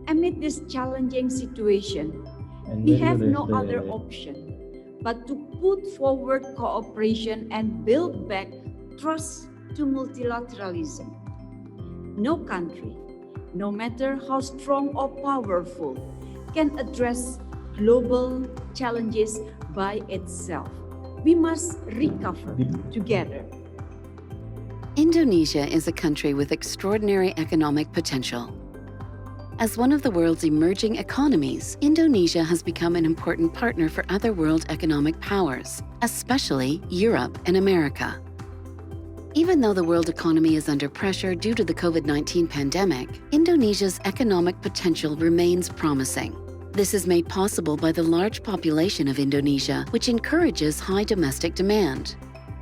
Amid this challenging situation, we have no other option but to put forward cooperation and build back trust to multilateralism. No country, no matter how strong or powerful, can address global challenges by itself. We must recover together. Indonesia is a country with extraordinary economic potential. As one of the world's emerging economies, Indonesia has become an important partner for other world economic powers, especially Europe and America. Even though the world economy is under pressure due to the COVID-19 pandemic, Indonesia's economic potential remains promising. This is made possible by the large population of Indonesia, which encourages high domestic demand.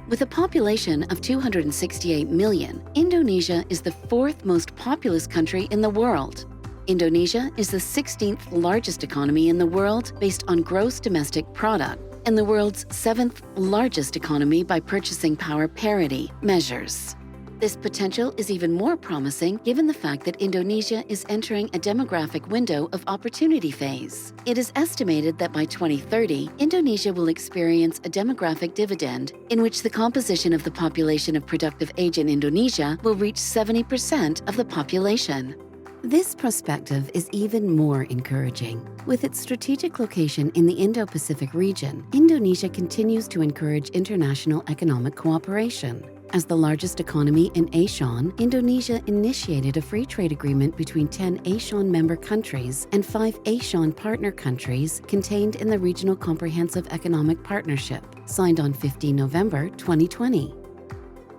With a population of 268 million, Indonesia is the fourth most populous country in the world. Indonesia is the 16th largest economy in the world based on gross domestic product and the world's 7th largest economy by purchasing power parity measures. This potential is even more promising given the fact that Indonesia is entering a demographic window of opportunity phase. It is estimated that by 2030, Indonesia will experience a demographic dividend in which the composition of the population of productive age in Indonesia will reach 70% of the population. This perspective is even more encouraging. With its strategic location in the Indo-Pacific region, Indonesia continues to encourage international economic cooperation. As the largest economy in ASEAN, Indonesia initiated a free trade agreement between 10 ASEAN member countries and 5 ASEAN partner countries contained in the Regional Comprehensive Economic Partnership, signed on 15 November 2020.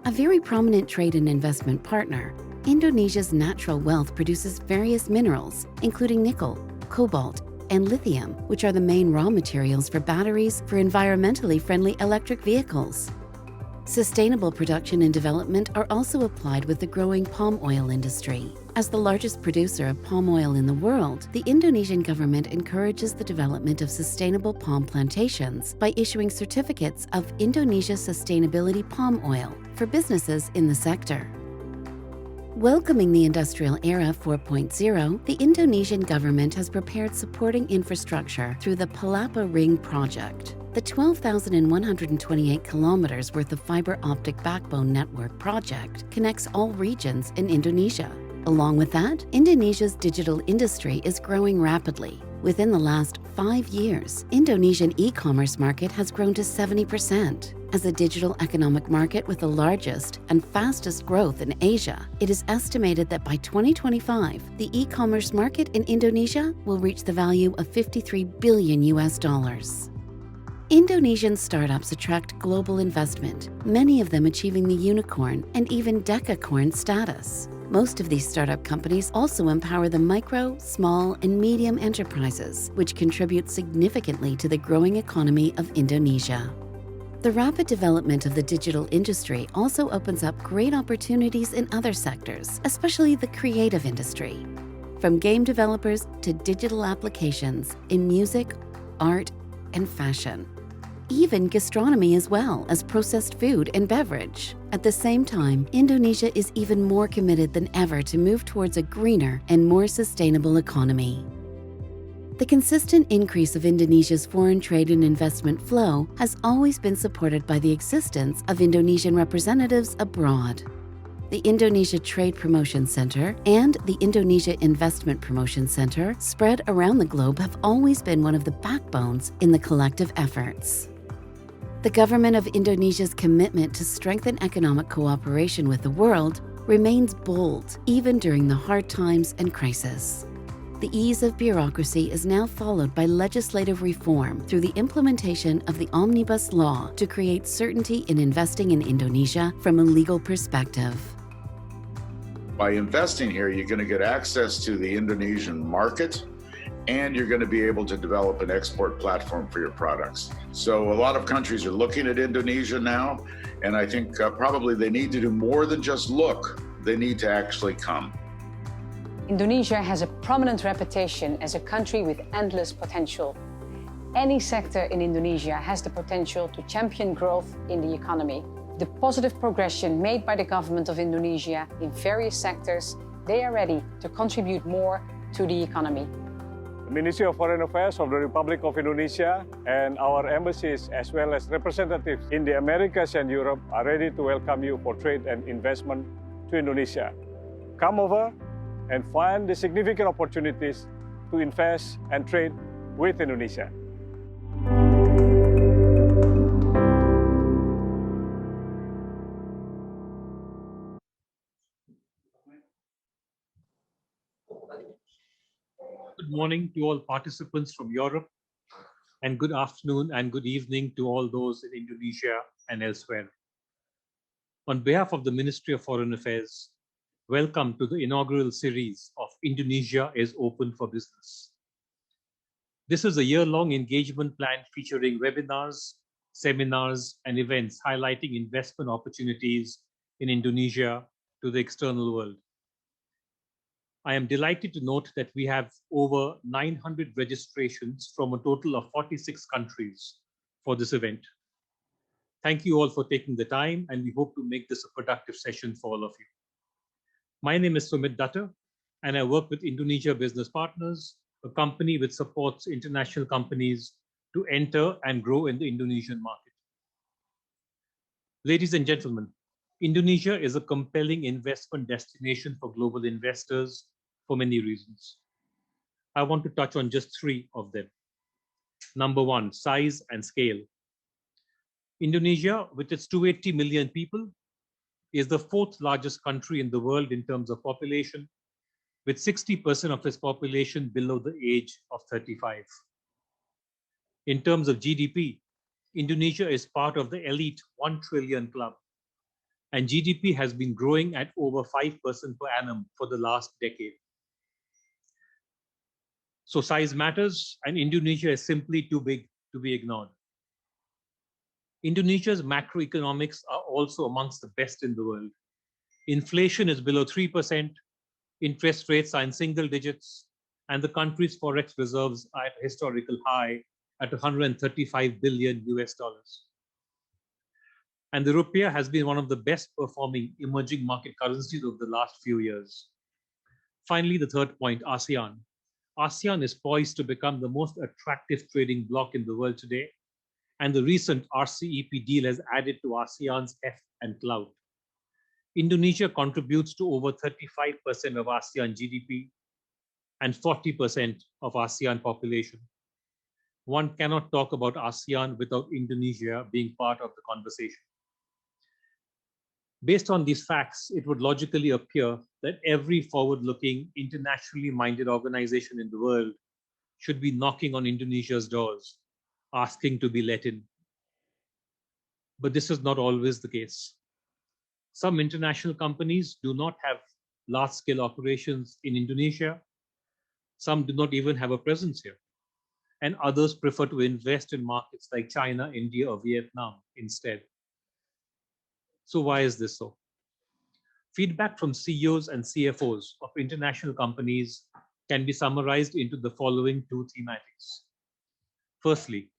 A very prominent trade and investment partner, Indonesia's natural wealth produces various minerals, including nickel, cobalt, and lithium, which are the main raw materials for batteries for environmentally friendly electric vehicles. Sustainable production and development are also applied with the growing palm oil industry. As the largest producer of palm oil in the world, the Indonesian government encourages the development of sustainable palm plantations by issuing certificates of Indonesia Sustainability Palm Oil for businesses in the sector. Welcoming the Industrial Era 4.0, the Indonesian government has prepared supporting infrastructure through the Palapa Ring project. The 12,128 kilometers worth of fiber optic backbone network project connects all regions in Indonesia. Along with that, Indonesia's digital industry is growing rapidly. Within the last 5 years, Indonesian e-commerce market has grown to 70%. As a digital economic market with the largest and fastest growth in Asia, it is estimated that by 2025, the e-commerce market in Indonesia will reach the value of $53 billion. Indonesian startups attract global investment, many of them achieving the unicorn and even decacorn status. Most of these startup companies also empower the micro, small, and medium enterprises, which contribute significantly to the growing economy of Indonesia. The rapid development of the digital industry also opens up great opportunities in other sectors, especially the creative industry. From game developers to digital applications in music, art, and fashion. Even gastronomy as well as processed food and beverage. At the same time, Indonesia is even more committed than ever to move towards a greener and more sustainable economy. The consistent increase of Indonesia's foreign trade and investment flow has always been supported by the existence of Indonesian representatives abroad. The Indonesia Trade Promotion Center and the Indonesia Investment Promotion Center spread around the globe have always been one of the backbones in the collective efforts. The government of Indonesia's commitment to strengthen economic cooperation with the world remains bold even during the hard times and crisis. The ease of bureaucracy is now followed by legislative reform through the implementation of the Omnibus Law to create certainty in investing in Indonesia from a legal perspective. By investing here, you're going to get access to the Indonesian market, and you're going to be able to develop an export platform for your products. So a lot of countries are looking at Indonesia now, and I think probably they need to do more than just look. They need to actually come. Indonesia has a prominent reputation as a country with endless potential. Any sector in Indonesia has the potential to champion growth in the economy. The positive progression made by the government of Indonesia in various sectors, they are ready to contribute more to the economy. The Ministry of Foreign Affairs of the Republic of Indonesia and our embassies, as well as representatives in the Americas and Europe, are ready to welcome you for trade and investment to Indonesia. Come over and find the significant opportunities to invest and trade with Indonesia. Good morning to all participants from Europe, and good afternoon and good evening to all those in Indonesia and elsewhere. On behalf of the Ministry of Foreign Affairs, welcome to the inaugural series of Indonesia is Open for Business. This is a year-long engagement plan featuring webinars, seminars, and events highlighting investment opportunities in Indonesia to the external world. I am delighted to note that we have over 900 registrations from a total of 46 countries for this event. Thank you all for taking the time, and we hope to make this a productive session for all of you. My name is Sumit Dutta, and I work with Indonesia Business Partners, a company which supports international companies to enter and grow in the Indonesian market. Ladies and gentlemen, Indonesia is a compelling investment destination for global investors for many reasons. I want to touch on just three of them. Number one, size and scale. Indonesia, with its 280 million people, is the fourth largest country in the world in terms of population, with 60% of its population below the age of 35. In terms of GDP, Indonesia is part of the elite 1 trillion club, and GDP has been growing at over 5% per annum for the last decade. So size matters, and Indonesia is simply too big to be ignored. Indonesia's macroeconomics are also amongst the best in the world. Inflation is below 3%, interest rates are in single digits, and the country's forex reserves are at a historical high at 135 billion US dollars. And the rupiah has been one of the best performing emerging market currencies over the last few years. Finally, the third point, ASEAN. ASEAN is poised to become the most attractive trading bloc in the world today, and the recent RCEP deal has added to ASEAN's heft and clout. Indonesia contributes to over 35% of ASEAN GDP and 40% of ASEAN population. One cannot talk about ASEAN without Indonesia being part of the conversation. Based on these facts, it would logically appear that every forward-looking, internationally minded organization in the world should be knocking on Indonesia's doors, asking to be let in. But this is not always the case. Some international companies do not have large-scale operations in Indonesia. Some do not even have a presence here. And others prefer to invest in markets like China, India, or Vietnam instead. So why is this so? Feedback from CEOs and CFOs of international companies can be summarized into the following two thematics. Firstly,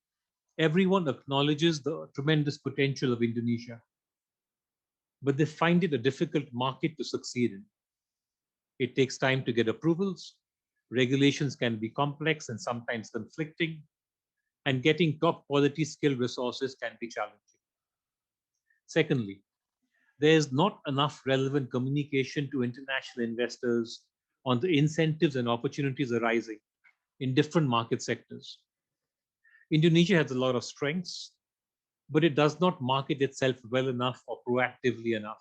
everyone acknowledges the tremendous potential of Indonesia, but they find it a difficult market to succeed in. It takes time to get approvals, regulations can be complex and sometimes conflicting, and getting top quality skilled resources can be challenging. Secondly, there is not enough relevant communication to international investors on the incentives and opportunities arising in different market sectors. Indonesia has a lot of strengths, but it does not market itself well enough or proactively enough.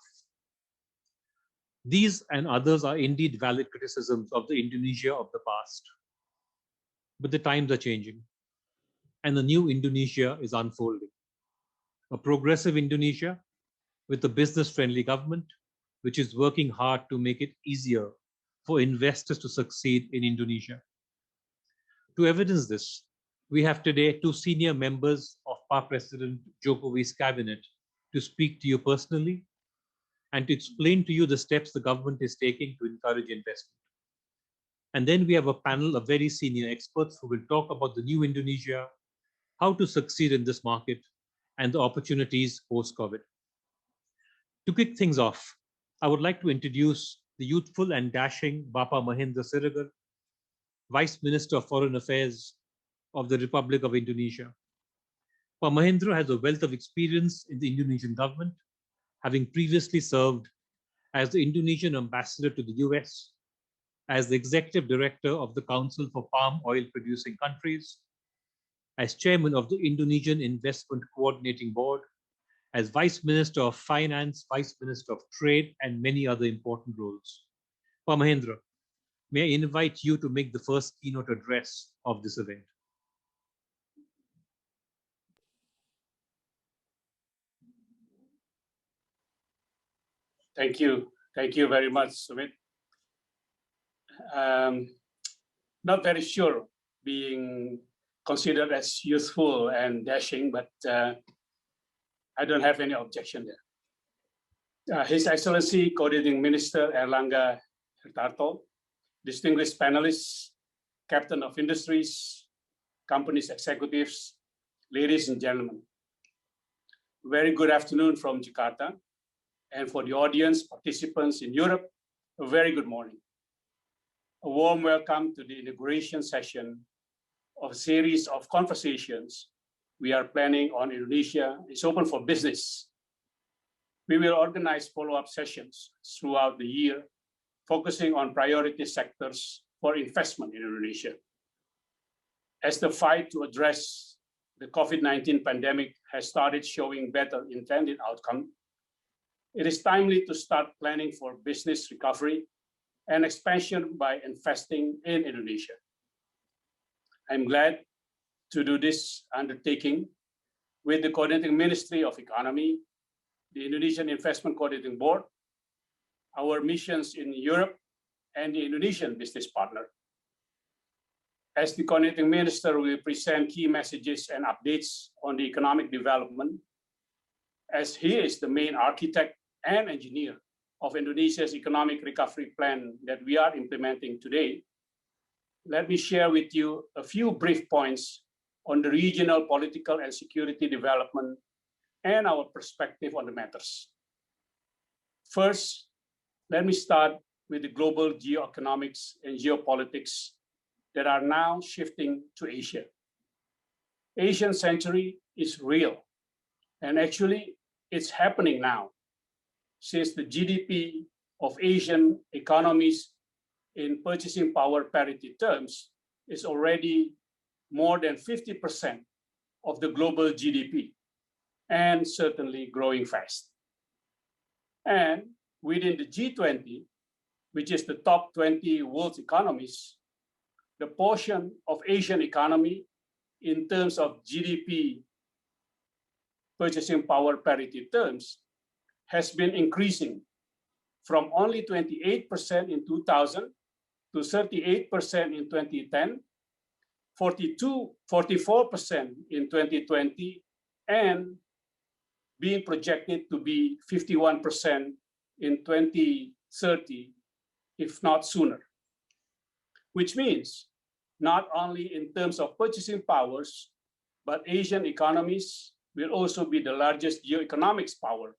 These and others are indeed valid criticisms of the Indonesia of the past. But the times are changing, and the new Indonesia is unfolding. A progressive Indonesia with a business-friendly government, which is working hard to make it easier for investors to succeed in Indonesia. To evidence this, we have today two senior members of President Jokowi's cabinet to speak to you personally and to explain to you the steps the government is taking to encourage investment. And then we have a panel of very senior experts who will talk about the new Indonesia, how to succeed in this market, and the opportunities post-COVID. To kick things off, I would like to introduce the youthful and dashing Bapa Mahendra Siragar, Vice Minister of Foreign Affairs of the Republic of Indonesia. Pak Mahendra has a wealth of experience in the Indonesian government, having previously served as the Indonesian ambassador to the US, as the executive director of the Council for Palm Oil Producing Countries, as chairman of the Indonesian Investment Coordinating Board, as Vice Minister of Finance, Vice Minister of Trade, and many other important roles. Pak Mahendra, may I invite you to make the first keynote address of this event. Thank you. Thank you very much, Sumit. Not very sure being considered as youthful and dashing, but I don't have any objection there. His Excellency Coordinating Minister Erlangga Hartarto, distinguished panelists, Captain of Industries, companies executives, ladies and gentlemen. Very good afternoon from Jakarta. And for the audience, participants in Europe, a very good morning. A warm welcome to the inauguration session of a series of conversations we are planning on Indonesia. It's open for business. We will organize follow-up sessions throughout the year, focusing on priority sectors for investment in Indonesia. As the fight to address the COVID-19 pandemic has started showing better intended outcome, it is timely to start planning for business recovery and expansion by investing in Indonesia. I'm glad to do this undertaking with the Coordinating Ministry of Economy, the Indonesian Investment Coordinating Board, our missions in Europe, and the Indonesian business partner. As the Coordinating Minister will present key messages and updates on the economic development, as he is the main architect and engineer of Indonesia's economic recovery plan that we are implementing today, let me share with you a few brief points on the regional political and security development and our perspective on the matters. First, let me start with the global geoeconomics and geopolitics that are now shifting to Asia. Asian century is real, and actually it's happening now, since the GDP of Asian economies in purchasing power parity terms is already more than 50% of the global GDP, and certainly growing fast. And within the G20, which is the top 20 world economies, the portion of Asian economy in terms of GDP purchasing power parity terms has been increasing from only 28% in 2000 to 38% in 2010, 44% in 2020, and being projected to be 51% in 2030, if not sooner. Which means not only in terms of purchasing powers, but Asian economies will also be the largest geoeconomics power.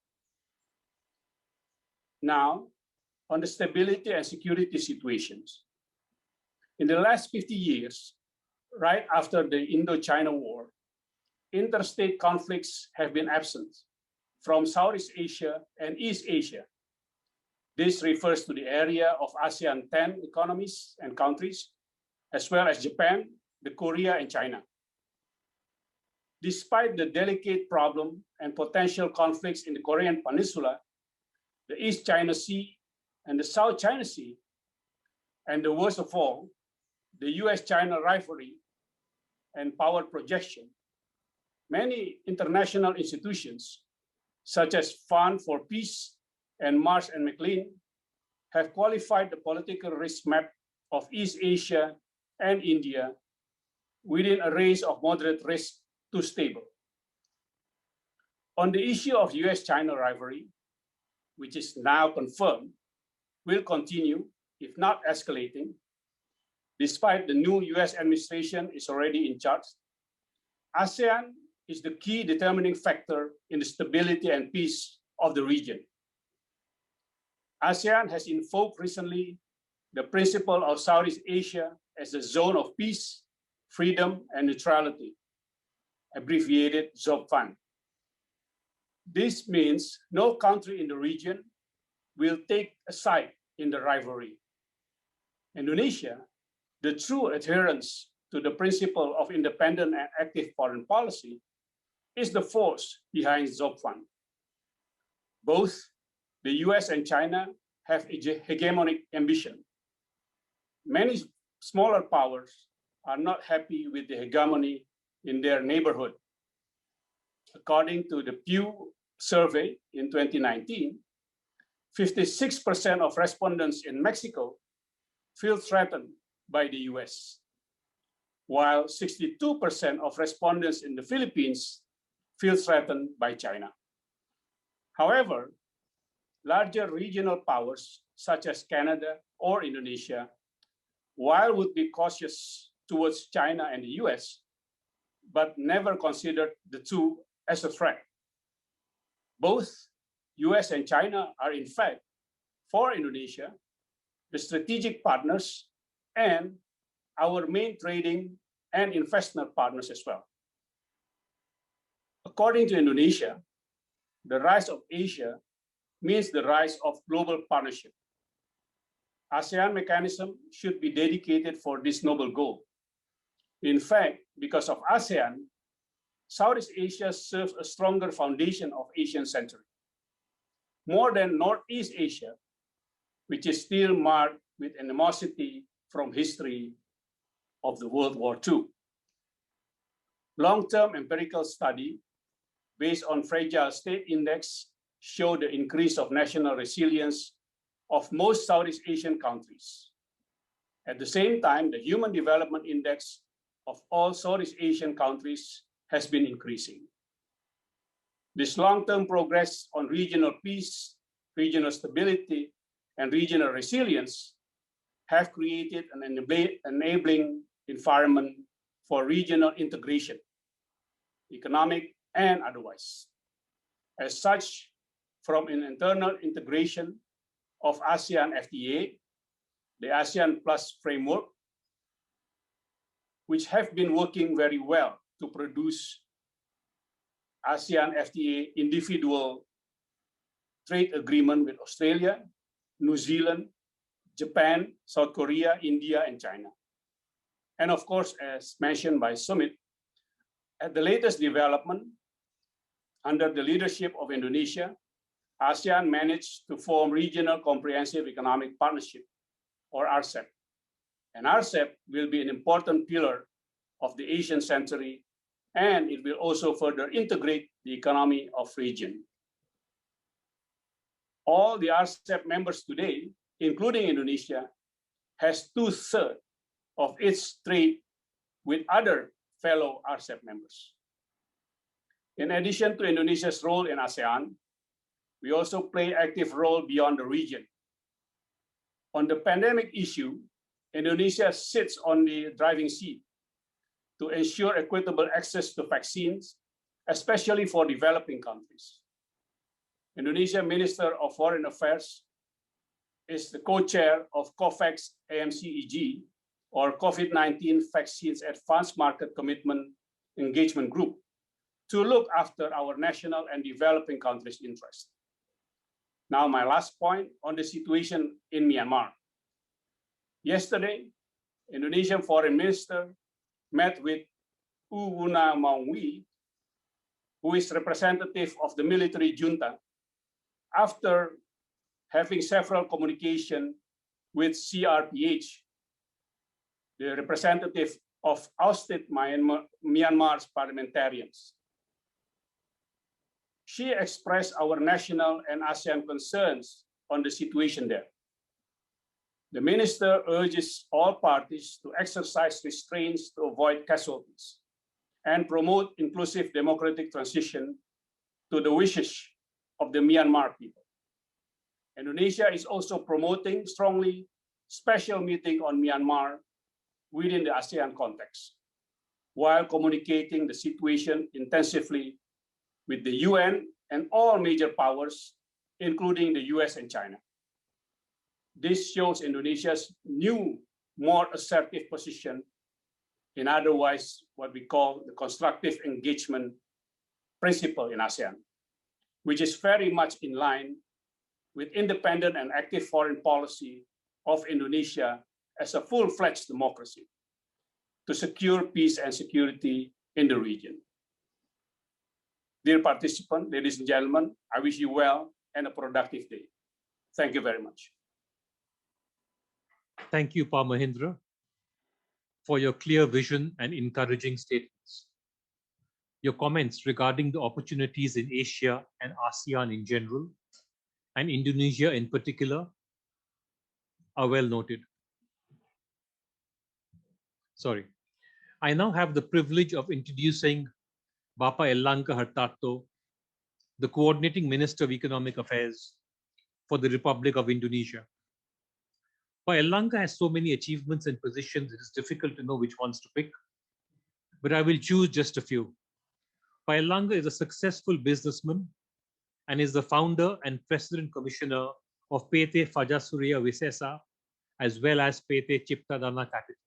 Now, on the stability and security situations. In the last 50 years, right after the Indo-China War, interstate conflicts have been absent from Southeast Asia and East Asia. This refers to the area of ASEAN 10 economies and countries, as well as Japan, the Korea, and China. Despite the delicate problem and potential conflicts in the Korean Peninsula, the East China Sea and the South China Sea, and the worst of all, the US-China rivalry and power projection, many international institutions, such as Fund for Peace and Marsh and McLean, have qualified the political risk map of East Asia and India within a range of moderate risk to stable. On the issue of US-China rivalry, which is now confirmed, will continue, if not escalating, despite the new US administration is already in charge. ASEAN is the key determining factor in the stability and peace of the region. ASEAN has invoked recently the principle of Southeast Asia as the Zone of Peace, Freedom, and Neutrality, abbreviated ZOPFAN. This means no country in the region will take a side in the rivalry. Indonesia, the true adherence to the principle of independent and active foreign policy, is the force behind ZOPFAN. Both the US and China have a hegemonic ambition. Many smaller powers are not happy with the hegemony in their neighborhood. According to the Pew survey in 2019, 56% of respondents in Mexico feel threatened by the US, while 62% of respondents in the Philippines feel threatened by China. However, larger regional powers such as Canada or Indonesia, while would be cautious towards China and the US, but never considered the two as a threat. Both US and China are in fact, for Indonesia, the strategic partners and our main trading and investment partners as well. According to Indonesia, the rise of Asia means the rise of global partnership. ASEAN mechanism should be dedicated for this noble goal. In fact, because of ASEAN, Southeast Asia serves a stronger foundation of Asian century, more than Northeast Asia, which is still marked with animosity from history of the World War II. Long-term empirical study based on Fragile State Index show the increase of national resilience of most Southeast Asian countries. At the same time, the Human Development Index of all Southeast Asian countries has been increasing. This long-term progress on regional peace, regional stability, and regional resilience have created an enabling environment for regional integration, economic and otherwise. As such, from an internal integration of ASEAN FTA, the ASEAN Plus framework, which have been working very well to produce ASEAN FTA individual trade agreement with Australia, New Zealand, Japan, South Korea, India, and China. And of course, as mentioned by Sumit, at the latest development, under the leadership of Indonesia, ASEAN managed to form Regional Comprehensive Economic Partnership, or RCEP. And RCEP will be an important pillar of the Asian century, and it will also further integrate the economy of region. All the RCEP members today, including Indonesia, has 2/3 of its trade with other fellow RCEP members. In addition to Indonesia's role in ASEAN, we also play active role beyond the region. On the pandemic issue, Indonesia sits on the driving seat to ensure equitable access to vaccines, especially for developing countries. Indonesia Minister of Foreign Affairs is the co-chair of COVAX AMCEG, or COVID-19 Vaccines Advanced Market Commitment Engagement Group, to look after our national and developing countries' interests. Now, my last point on the situation in Myanmar. Yesterday, Indonesian Foreign Minister met with U Wuna Maungwi, who is representative of the military junta, after having several communication with CRPH, the representative of ousted Myanmar's parliamentarians. She expressed our national and ASEAN concerns on the situation there. The minister urges all parties to exercise restraints to avoid casualties and promote inclusive democratic transition to the wishes of the Myanmar people. Indonesia is also promoting strongly special meeting on Myanmar within the ASEAN context, while communicating the situation intensively with the UN and all major powers, including the US and China. This shows Indonesia's new more assertive position in otherwise what we call the constructive engagement principle in ASEAN, which is very much in line with independent and active foreign policy of Indonesia as a full-fledged democracy to secure peace and security in the region. Dear participants, ladies and gentlemen, I wish you well and a productive day. Thank you very much. Thank you, Pa Mahindra, for your clear vision and encouraging statements. Your comments regarding the opportunities in Asia and ASEAN in general, and Indonesia in particular, are well noted. Sorry. I now have the privilege of introducing Bapa Erlangga Hartarto, the Coordinating Minister of Economic Affairs for the Republic of Indonesia. Pa Erlangga has so many achievements and positions, it is difficult to know which ones to pick, but I will choose just a few. Pa Erlangga is a successful businessman and is the founder and president commissioner of PT Fajasuria Wisesa, as well as PT Ciptadana Capital.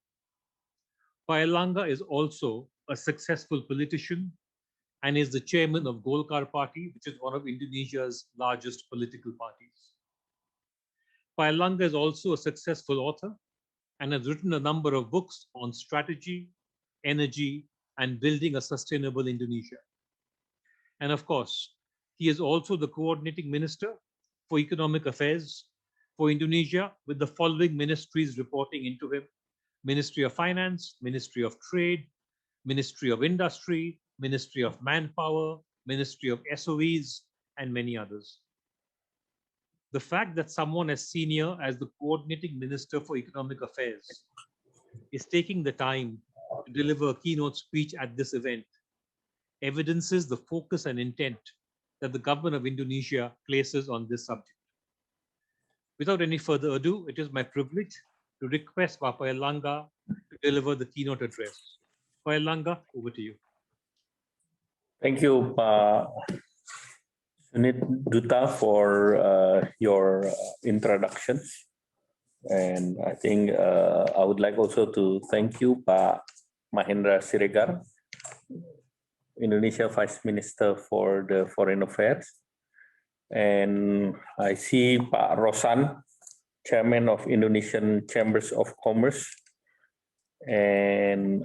Pa Erlangga is also a successful politician and is the chairman of Golkar Party, which is one of Indonesia's largest political parties. Pa Erlangga is also a successful author and has written a number of books on strategy, energy, and building a sustainable Indonesia. And of course, he is also the coordinating minister for economic affairs for Indonesia, with the following ministries reporting into him: Ministry of Finance, Ministry of Trade, Ministry of Industry, Ministry of Manpower, Ministry of SOEs, and many others. The fact that someone as senior as the coordinating minister for economic affairs is taking the time to deliver a keynote speech at this event evidences the focus and intent that the government of Indonesia places on this subject. Without any further ado, it is my privilege to request Bapa Erlangga to deliver the keynote address. Pa Erlangga, over to you. Thank you, Pa Sunit Duta, for your introductions. And I think I would like also to thank you, Pa Mahendra Siregar, Indonesia Vice Minister for the Foreign Affairs. And I see Pak Rosan, Chairman of Indonesian Chambers of Commerce, and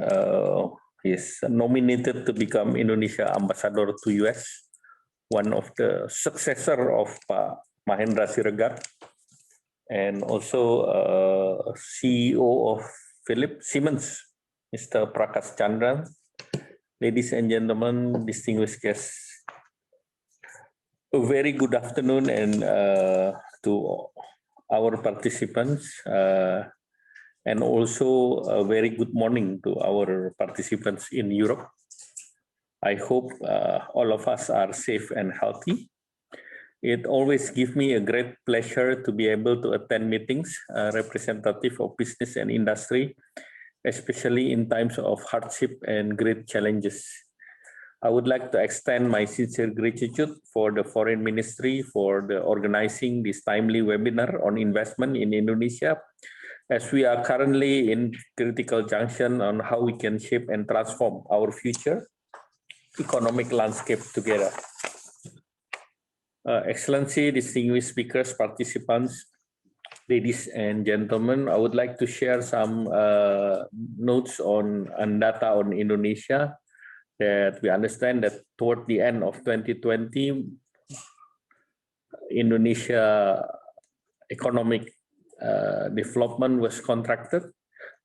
is nominated to become Indonesia Ambassador to US, one of the successor of Pak Mahendra Siregar, and also CEO of Philip Siemens, Mr. Prakash Chandran. Ladies and gentlemen, distinguished guests, a very good afternoon and to our participants, and also a very good morning to our participants in Europe. I hope all of us are safe and healthy. It always gives me a great pleasure to be able to attend meetings representative of business and industry, especially in times of hardship and great challenges. I would like to extend my sincere gratitude for the Foreign Ministry for the organizing this timely webinar on investment in Indonesia, as we are currently in critical junction on how we can shape and transform our future economic landscape together. Excellency, distinguished speakers, participants, ladies and gentlemen, I would like to share some notes on data on Indonesia, that we understand that toward the end of 2020, Indonesia economic development was contracted,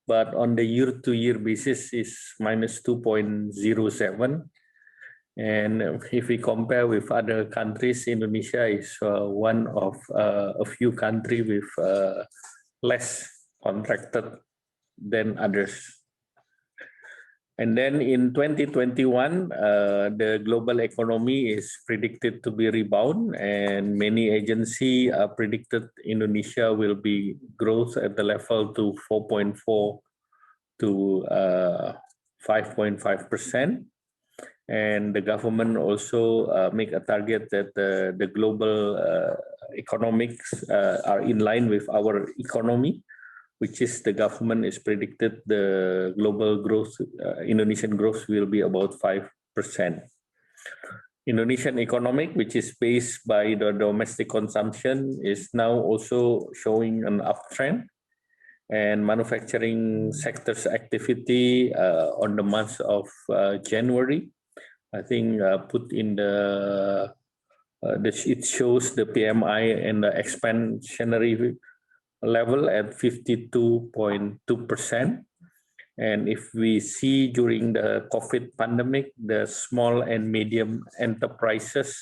but on the year-to-year basis is minus 2.07. And if we compare with other countries, Indonesia is one of a few countries with less contracted than others. And then in 2021, the global economy is predicted to be rebound, and many agencies predicted Indonesia will be growth at the level to 4.4 to 5.5%. And the government also make a target that the global economics are in line with our economy, which is the government is predicted the global growth, Indonesian growth will be about 5%. Indonesian economic, which is based by the domestic consumption, is now also showing an uptrend, and manufacturing sector's activity on the month of January, I think put in the it shows the PMI and the expansionary level at 52.2%. And if we see during the COVID pandemic, the small and medium enterprises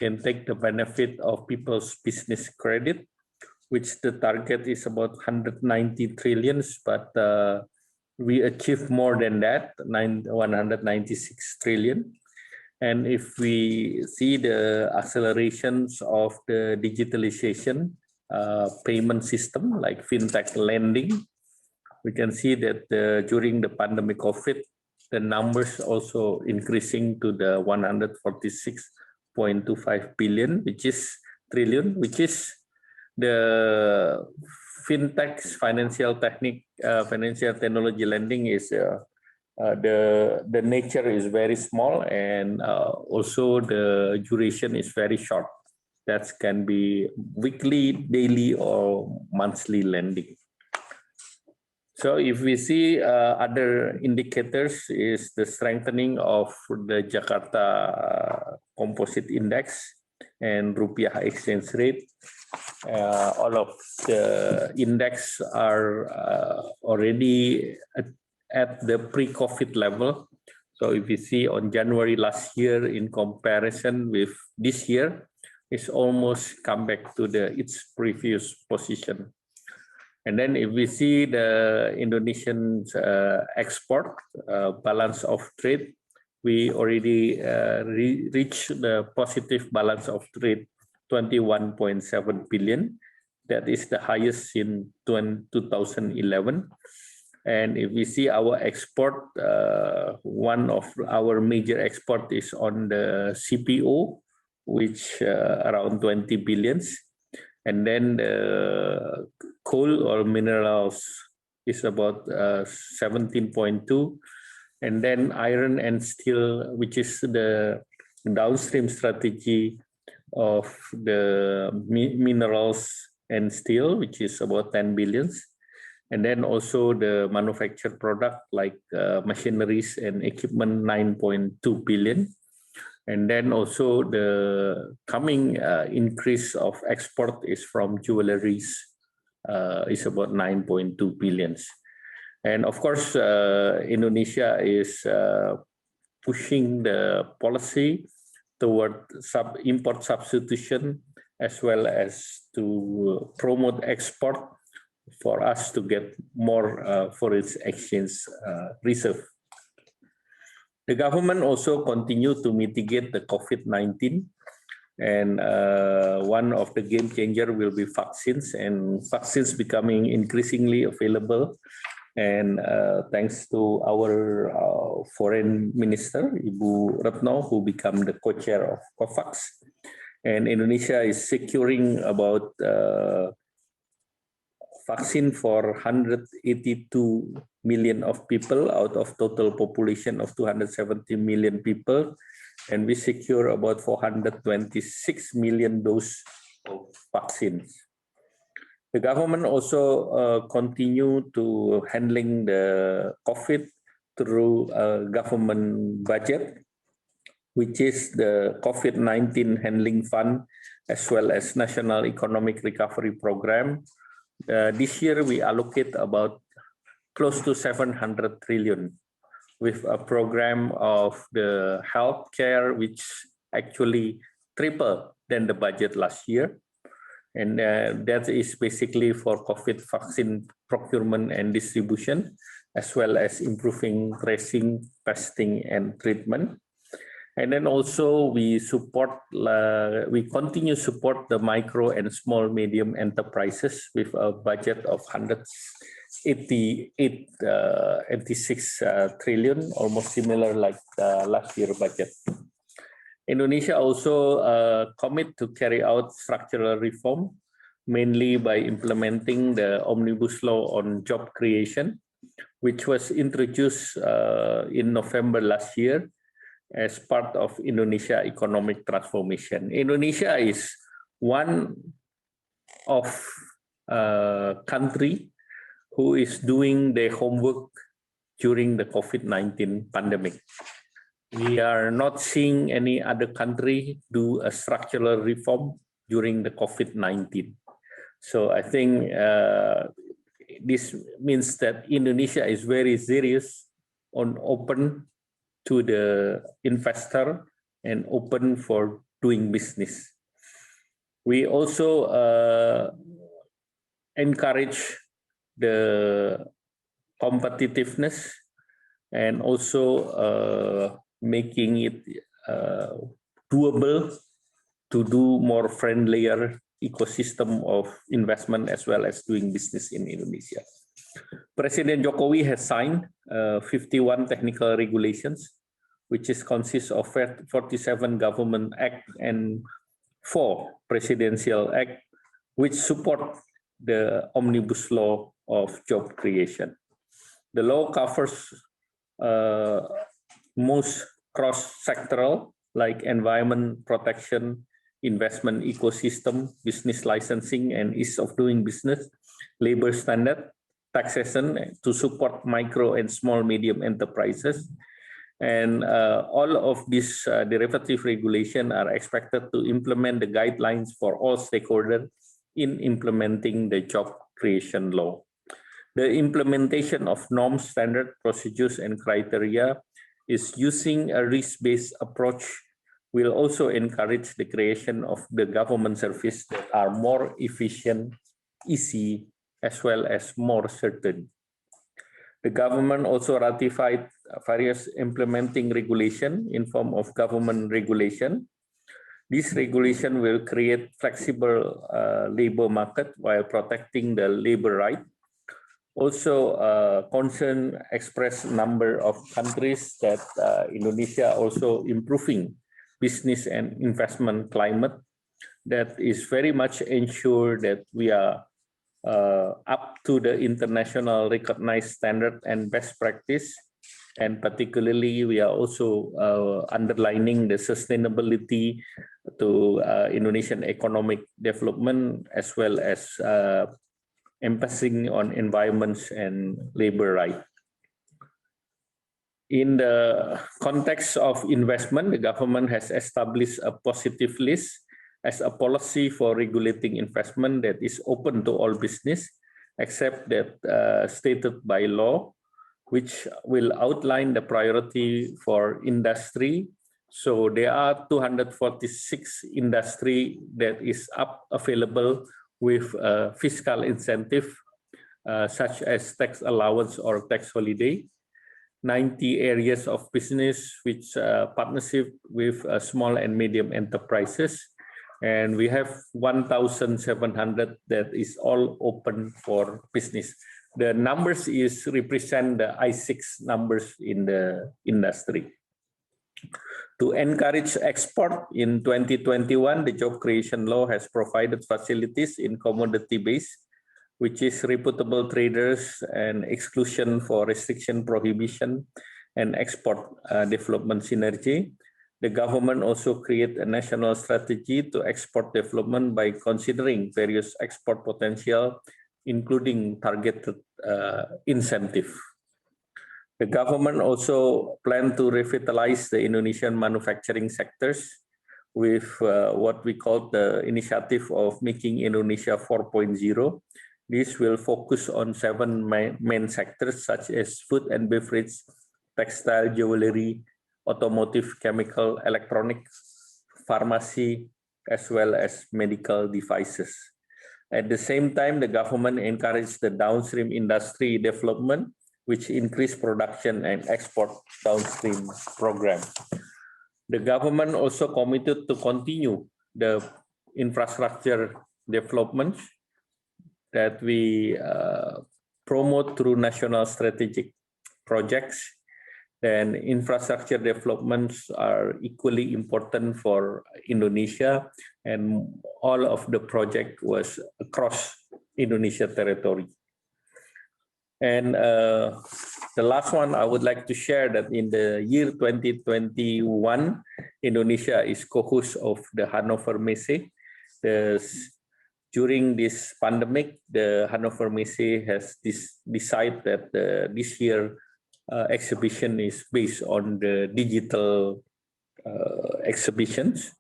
can take the benefit of people's business credit, which the target is about 190 trillions, but we achieved more than that, 196 trillion. And if we see the accelerations of the digitalization payment system like fintech lending, we can see that during the pandemic COVID, the numbers also increasing to the 146.25 billion, which is trillion, which is the fintech's financial technology lending is the nature is very small, and also the duration is very short. That can be weekly, daily, or monthly lending. So if we see other indicators is the strengthening of the Jakarta Composite Index and Rupiah exchange rate. All of the index are already at the pre-COVID level. So if you see on January last year in comparison with this year, it's almost come back to its previous position. And then if we see the Indonesian export balance of trade, we already reached the positive balance of trade 21.7 billion. That is the highest in 2011. And if we see our export, one of our major export is on the CPO, which around 20 billions. And then the coal or minerals is about 17.2. And then iron and steel, which is the downstream strategy of the minerals and steel, which is about 10 billions. And then also the manufactured product like machineries and equipment, 9.2 billion. And then also the coming increase of export is from jewelries, is about 9.2 billions. And of course, Indonesia is pushing the policy toward import substitution, as well as to promote export for us to get more for its exchange reserve. The government also continue to mitigate the COVID-19, and one of the game changer will be vaccines, and vaccines becoming increasingly available. And thanks to our foreign minister, Ibu Retno, who become the co-chair of COVAX, and Indonesia is securing about vaccine for 182 million of people out of total population of 270 million people, and we secure about 426 million doses of vaccines. The government also continue to handling the COVID through a government budget, which is the COVID-19 Handling Fund, as well as National Economic Recovery Program. This year, we allocate about close to 700 trillion with a program of the healthcare, which actually triple than the budget last year. And that is basically for COVID vaccine procurement and distribution, as well as improving tracing, testing, and treatment. And then also we continue support the micro and small medium enterprises with a budget of 86 trillion, almost similar like the last year budget. Indonesia also commit to carry out structural reform mainly by implementing the Omnibus Law on job creation, which was introduced in November last year as part of Indonesia economic transformation. Indonesia is one of country who is doing their homework during the COVID-19 pandemic. We are not seeing any other country do a structural reform during the COVID-19. So I think this means that Indonesia is very serious on open to the investor and open for doing business. We also encourage the competitiveness and also making it doable to do more friendlier ecosystem of investment as well as doing business in Indonesia. President Jokowi has signed 51 technical regulations, which consists of 47 government act and 4 presidential act, which support the Omnibus Law of job creation. The law covers most cross-sectoral, like environment protection, investment ecosystem, business licensing and ease of doing business, labor standard, taxation to support micro and small medium enterprises. And all of these derivative regulations are expected to implement the guidelines for all stakeholders in implementing the job creation law. The implementation of norms, standard procedures and criteria is using a risk-based approach will also encourage the creation of the government services that are more efficient, easy, as well as more certain. The government also ratified various implementing regulation in form of government regulation. This regulation will create flexible labor market while protecting the labor right. Also, concern expressed number of countries that Indonesia also improving business and investment climate that is very much ensure that we are up to the international recognized standard and best practice. And particularly, we are also underlining the sustainability to Indonesian economic development as well as emphasizing on environments and labor rights. In the context of investment, the government has established a positive list as a policy for regulating investment that is open to all business, except that stated by law, which will outline the priority for industry. So there are 246 industry that is available with fiscal incentive, such as tax allowance or tax holiday, 90 areas of business which partnership with small and medium enterprises, and we have 1,700 that is all open for business. The numbers represent the I6 numbers in the industry. To encourage export in 2021, the job creation law has provided facilities in commodity base, which is reputable traders and exclusion for restriction prohibition and export development synergy. The government also create a national strategy to export development by considering various export potential, including targeted incentive. The government also plan to revitalize the Indonesian manufacturing sectors with what we call the initiative of Making Indonesia 4.0. This will focus on 7 main sectors such as food and beverage, textile, jewelry, automotive, chemical, electronics, pharmacy, as well as medical devices. At the same time, the government encouraged the downstream industry development, which increase production and export downstream program. The government also committed to continue the infrastructure development that we promote through national strategic projects then infrastructure developments are equally important for Indonesia, and all of the project was across Indonesia territory. And the last one I would like to share that in the year 2021, Indonesia is co-host of the Hannover Messe. During this pandemic, the Hannover Messe has decided that this year exhibition is based on the digital exhibitions,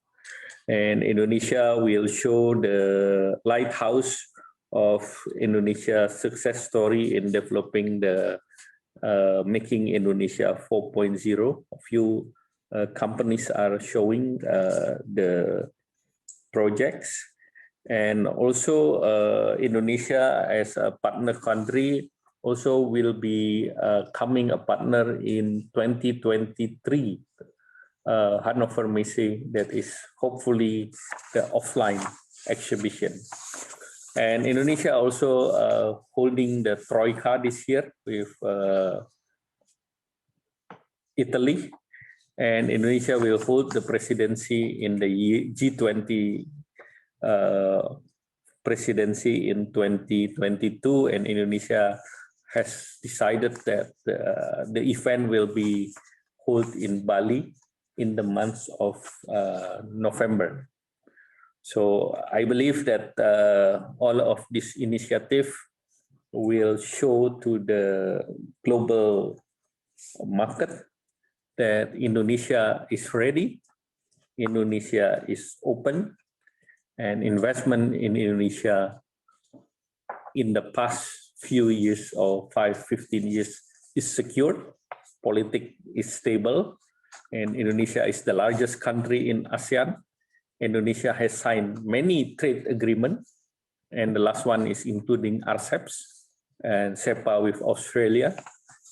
and Indonesia will show the lighthouse of Indonesia's success story in developing the making Indonesia 4.0. A few companies are showing the projects, and also Indonesia as a partner country also will be coming a partner in 2023 Hannover Messe, that is hopefully the offline exhibition. And Indonesia also holding the Troika this year with Italy, and Indonesia will hold the presidency in the G20 presidency in 2022, and Indonesia has decided that the event will be held in Bali in the month of November. So I believe that all of this initiative will show to the global market that Indonesia is ready, Indonesia is open, and investment in Indonesia in the past few years or 15 years is secured, politics is stable, and Indonesia is the largest country in ASEAN. Indonesia has signed many trade agreements, and the last one is including RCEPs and SEPA with Australia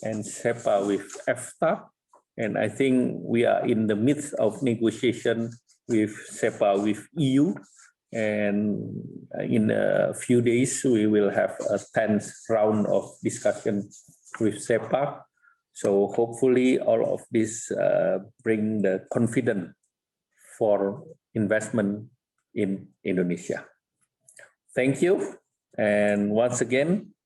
and SEPA with EFTA. And I think we are in the midst of negotiation with SEPA with EU. And in a few days, we will have a 10th round of discussion with SEPA. So hopefully all of this bring the confidence for investment in Indonesia. Thank you. And once again,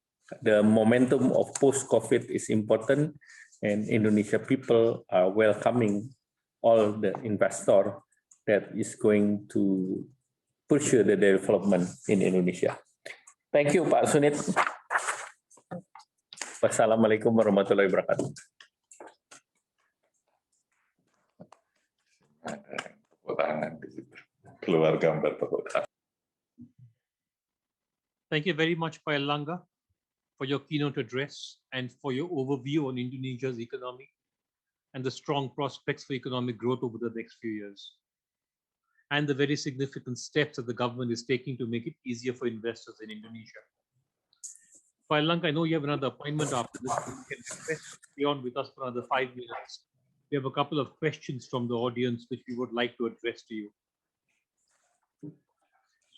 the momentum of post-COVID is important, and Indonesia people are welcoming all the investor that is going to pursue the development in Indonesia. Thank you, Pak Sunit. Wassalamualaikum warahmatullahi wabarakatuh. Tepuk tangan di situ. Keluar gambar tepuk tangan. Thank you very much, Pak Erlangga, for your keynote address and for your overview on Indonesia's economy and the strong prospects for economic growth over the next few years, and the very significant steps that the government is taking to make it easier for investors in Indonesia. Pak Erlangga, I know you have another appointment after this. You can request to stay on with us for another 5 minutes. We have a couple of questions from the audience which we would like to address to you.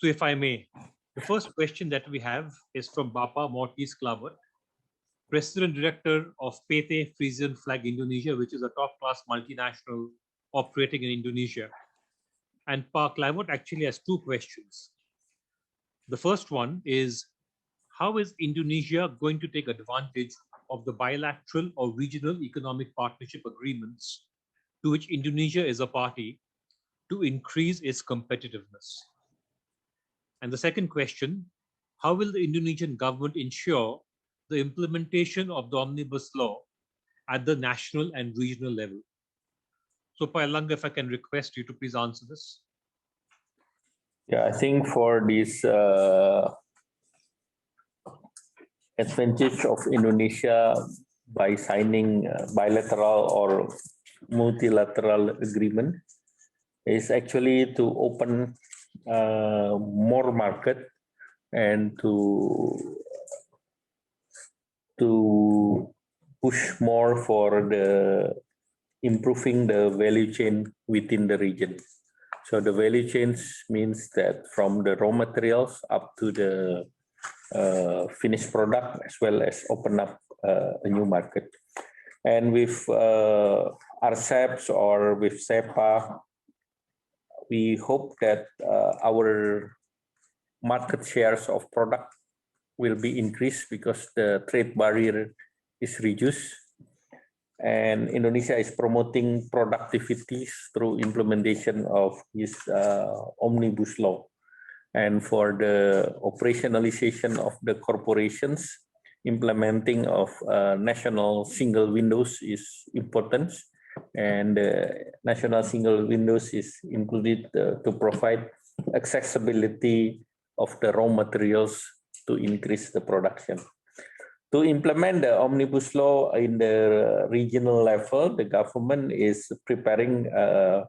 So if I may, the first question that we have is from Bapak Mortis Klavert, President Director of PT Frisian Flag Indonesia, which is a top-class multinational operating in Indonesia. And Pak Klavert actually has two questions. The first one is, how is Indonesia going to take advantage of the bilateral or regional economic partnership agreements to which Indonesia is a party to increase its competitiveness? And the second question, how will the Indonesian government ensure the implementation of the Omnibus Law at the national and regional level? So, Pak Erlangga, if I can request you to please answer this. Yeah, I think for this advantage of Indonesia by signing bilateral or multilateral agreement is actually to open more market and to push more for the improving the value chain within the region. So the value chains means that from the raw materials up to the finished product, as well as open up a new market. And with RCEPs or with SEPA, we hope that our market shares of product will be increased because the trade barrier is reduced. And Indonesia is promoting productivities through implementation of this omnibus law. And for the operationalization of the corporations, implementing of national single windows is important. And national single windows is included to provide accessibility of the raw materials to increase the production. To implement the omnibus law in the regional level, the government is preparing a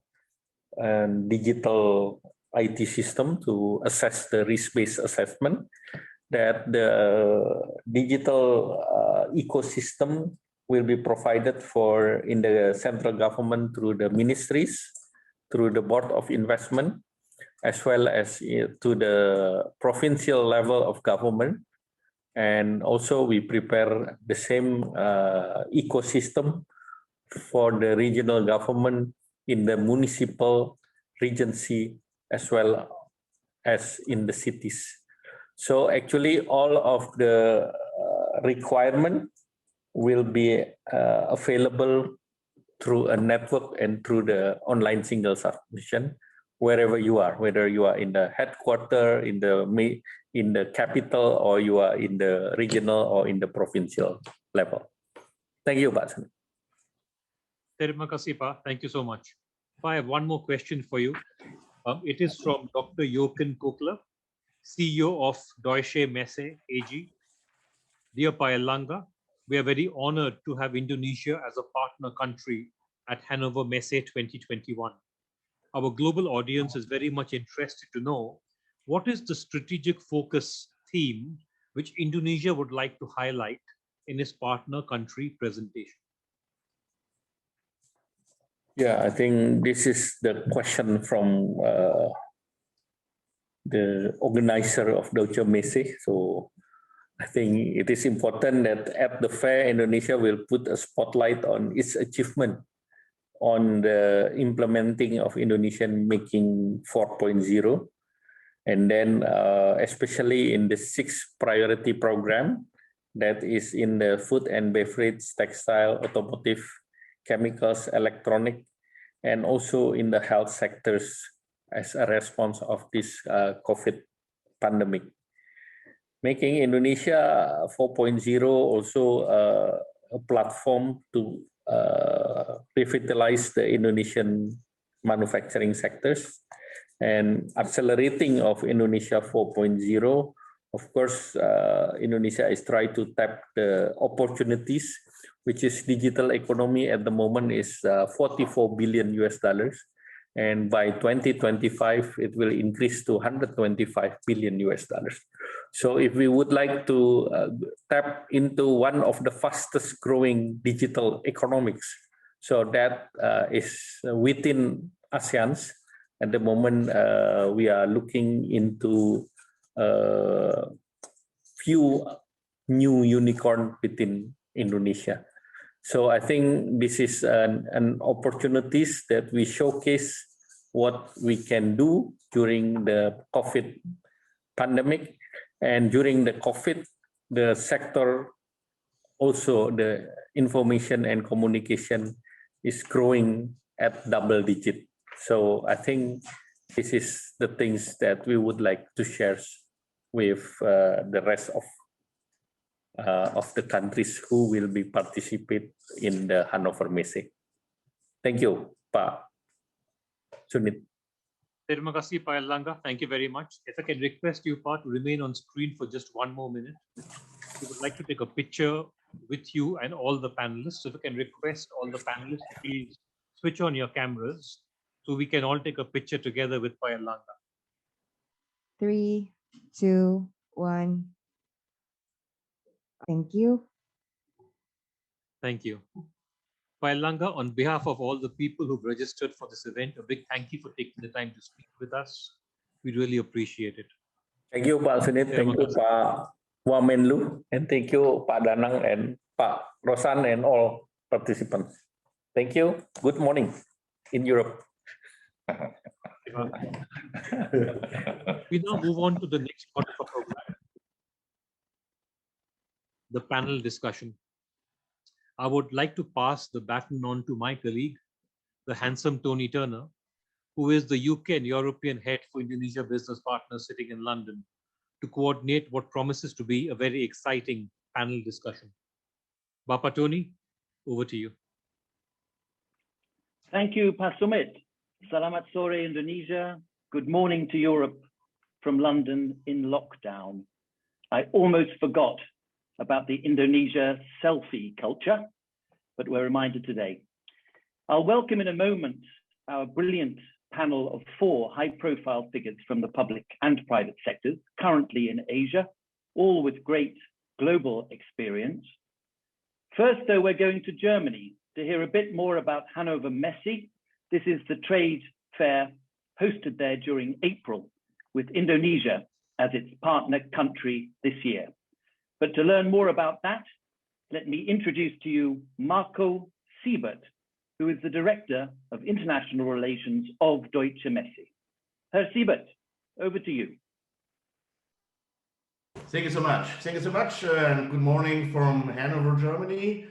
digital IT system to assess the risk-based assessment, that the digital ecosystem will be provided for in the central government through the ministries, through the Board of Investment, as well as to the provincial level of government. And also we prepare the same ecosystem for the regional government in the municipal, regency, as well as in the cities. So actually all of the requirement will be available through a network and through the online single submission, wherever you are, whether you are in the headquarters, in the capital, or you are in the regional or in the provincial level. Thank you, Pak Sani. Terima kasih, Pak. Thank you so much. I have one more question for you. It is from Dr. Jochen Kokler, CEO of Deutsche Messe AG. Dear Pak Erlangga, we are very honored to have Indonesia as a partner country at Hanover Messe 2021. Our global audience is very much interested to know what is the strategic focus theme which Indonesia would like to highlight in its partner country presentation. Yeah, I think this is the question from the organizer of Deutsche Messe. So I think it is important that at the fair, Indonesia will put a spotlight on its achievement on the implementing of Indonesian Making 4.0. And then especially in the 6th priority program that is in the food and beverage, textile, automotive, chemicals, electronic, and also in the health sectors as a response of this COVID pandemic. Making Indonesia 4.0 also a platform to revitalize the Indonesian manufacturing sectors, and accelerating of Indonesia 4.0. Of course, Indonesia is trying to tap the opportunities, which is digital economy at the moment is $44 billion. And by 2025, it will increase to $125 billion. So if we would like to tap into one of the fastest growing digital economics, so that is within ASEAN's. At the moment, we are looking into few new unicorn within Indonesia. So I think this is an opportunities that we showcase what we can do during the COVID pandemic. And during the COVID, the sector, also the information and communication is growing at double digit. So I think this is the things that we would like to share with the rest of the countries who will be participate in the Hanover Messe. Thank you, Pak Sunit. Terima kasih, Pak Erlangga. Thank you very much. If I can request you, Pak, to remain on screen for just one more minute. We would like to take a picture with you and all the panelists. So if I can request all the panelists to please switch on your cameras so we can all take a picture together with Pak Erlangga. 3, 2, 1. Thank you. Thank you. Pak Erlangga, on behalf of all the people who've registered for this event, a big thank you for taking the time to speak with us. We really appreciate it. Thank you, Pak Sunit. Thank you, Pak Wamenlu. And thank you, Pak Danang and Pak Rosan and all. participants. Thank you. Good morning in Europe. We now move on to the next part of our program, the panel discussion. I would like to pass the baton on to my colleague, the handsome Tony Turner, who is the UK and European head for Indonesia Business Partners sitting in London, to coordinate what promises to be a very exciting panel discussion. Bapa Tony, over to you. Thank you, Pak Sumit. Selamat sore, Indonesia. Good morning to Europe from London in lockdown. I almost forgot about the Indonesia selfie culture, but we're reminded today. I'll welcome in a moment our brilliant panel of 4 high-profile figures from the public and private sectors, currently in Asia, all with great global experience. First, though, we're going to Germany to hear a bit more about Hannover Messe. This is the trade fair hosted there during April, with Indonesia as its partner country this year. But to learn more about that, let me introduce to you Marco Siebert, who is the Director of International Relations of Deutsche Messe. Herr Siebert, over to you. Thank you so much. Thank you so much, and good morning from Hanover, Germany.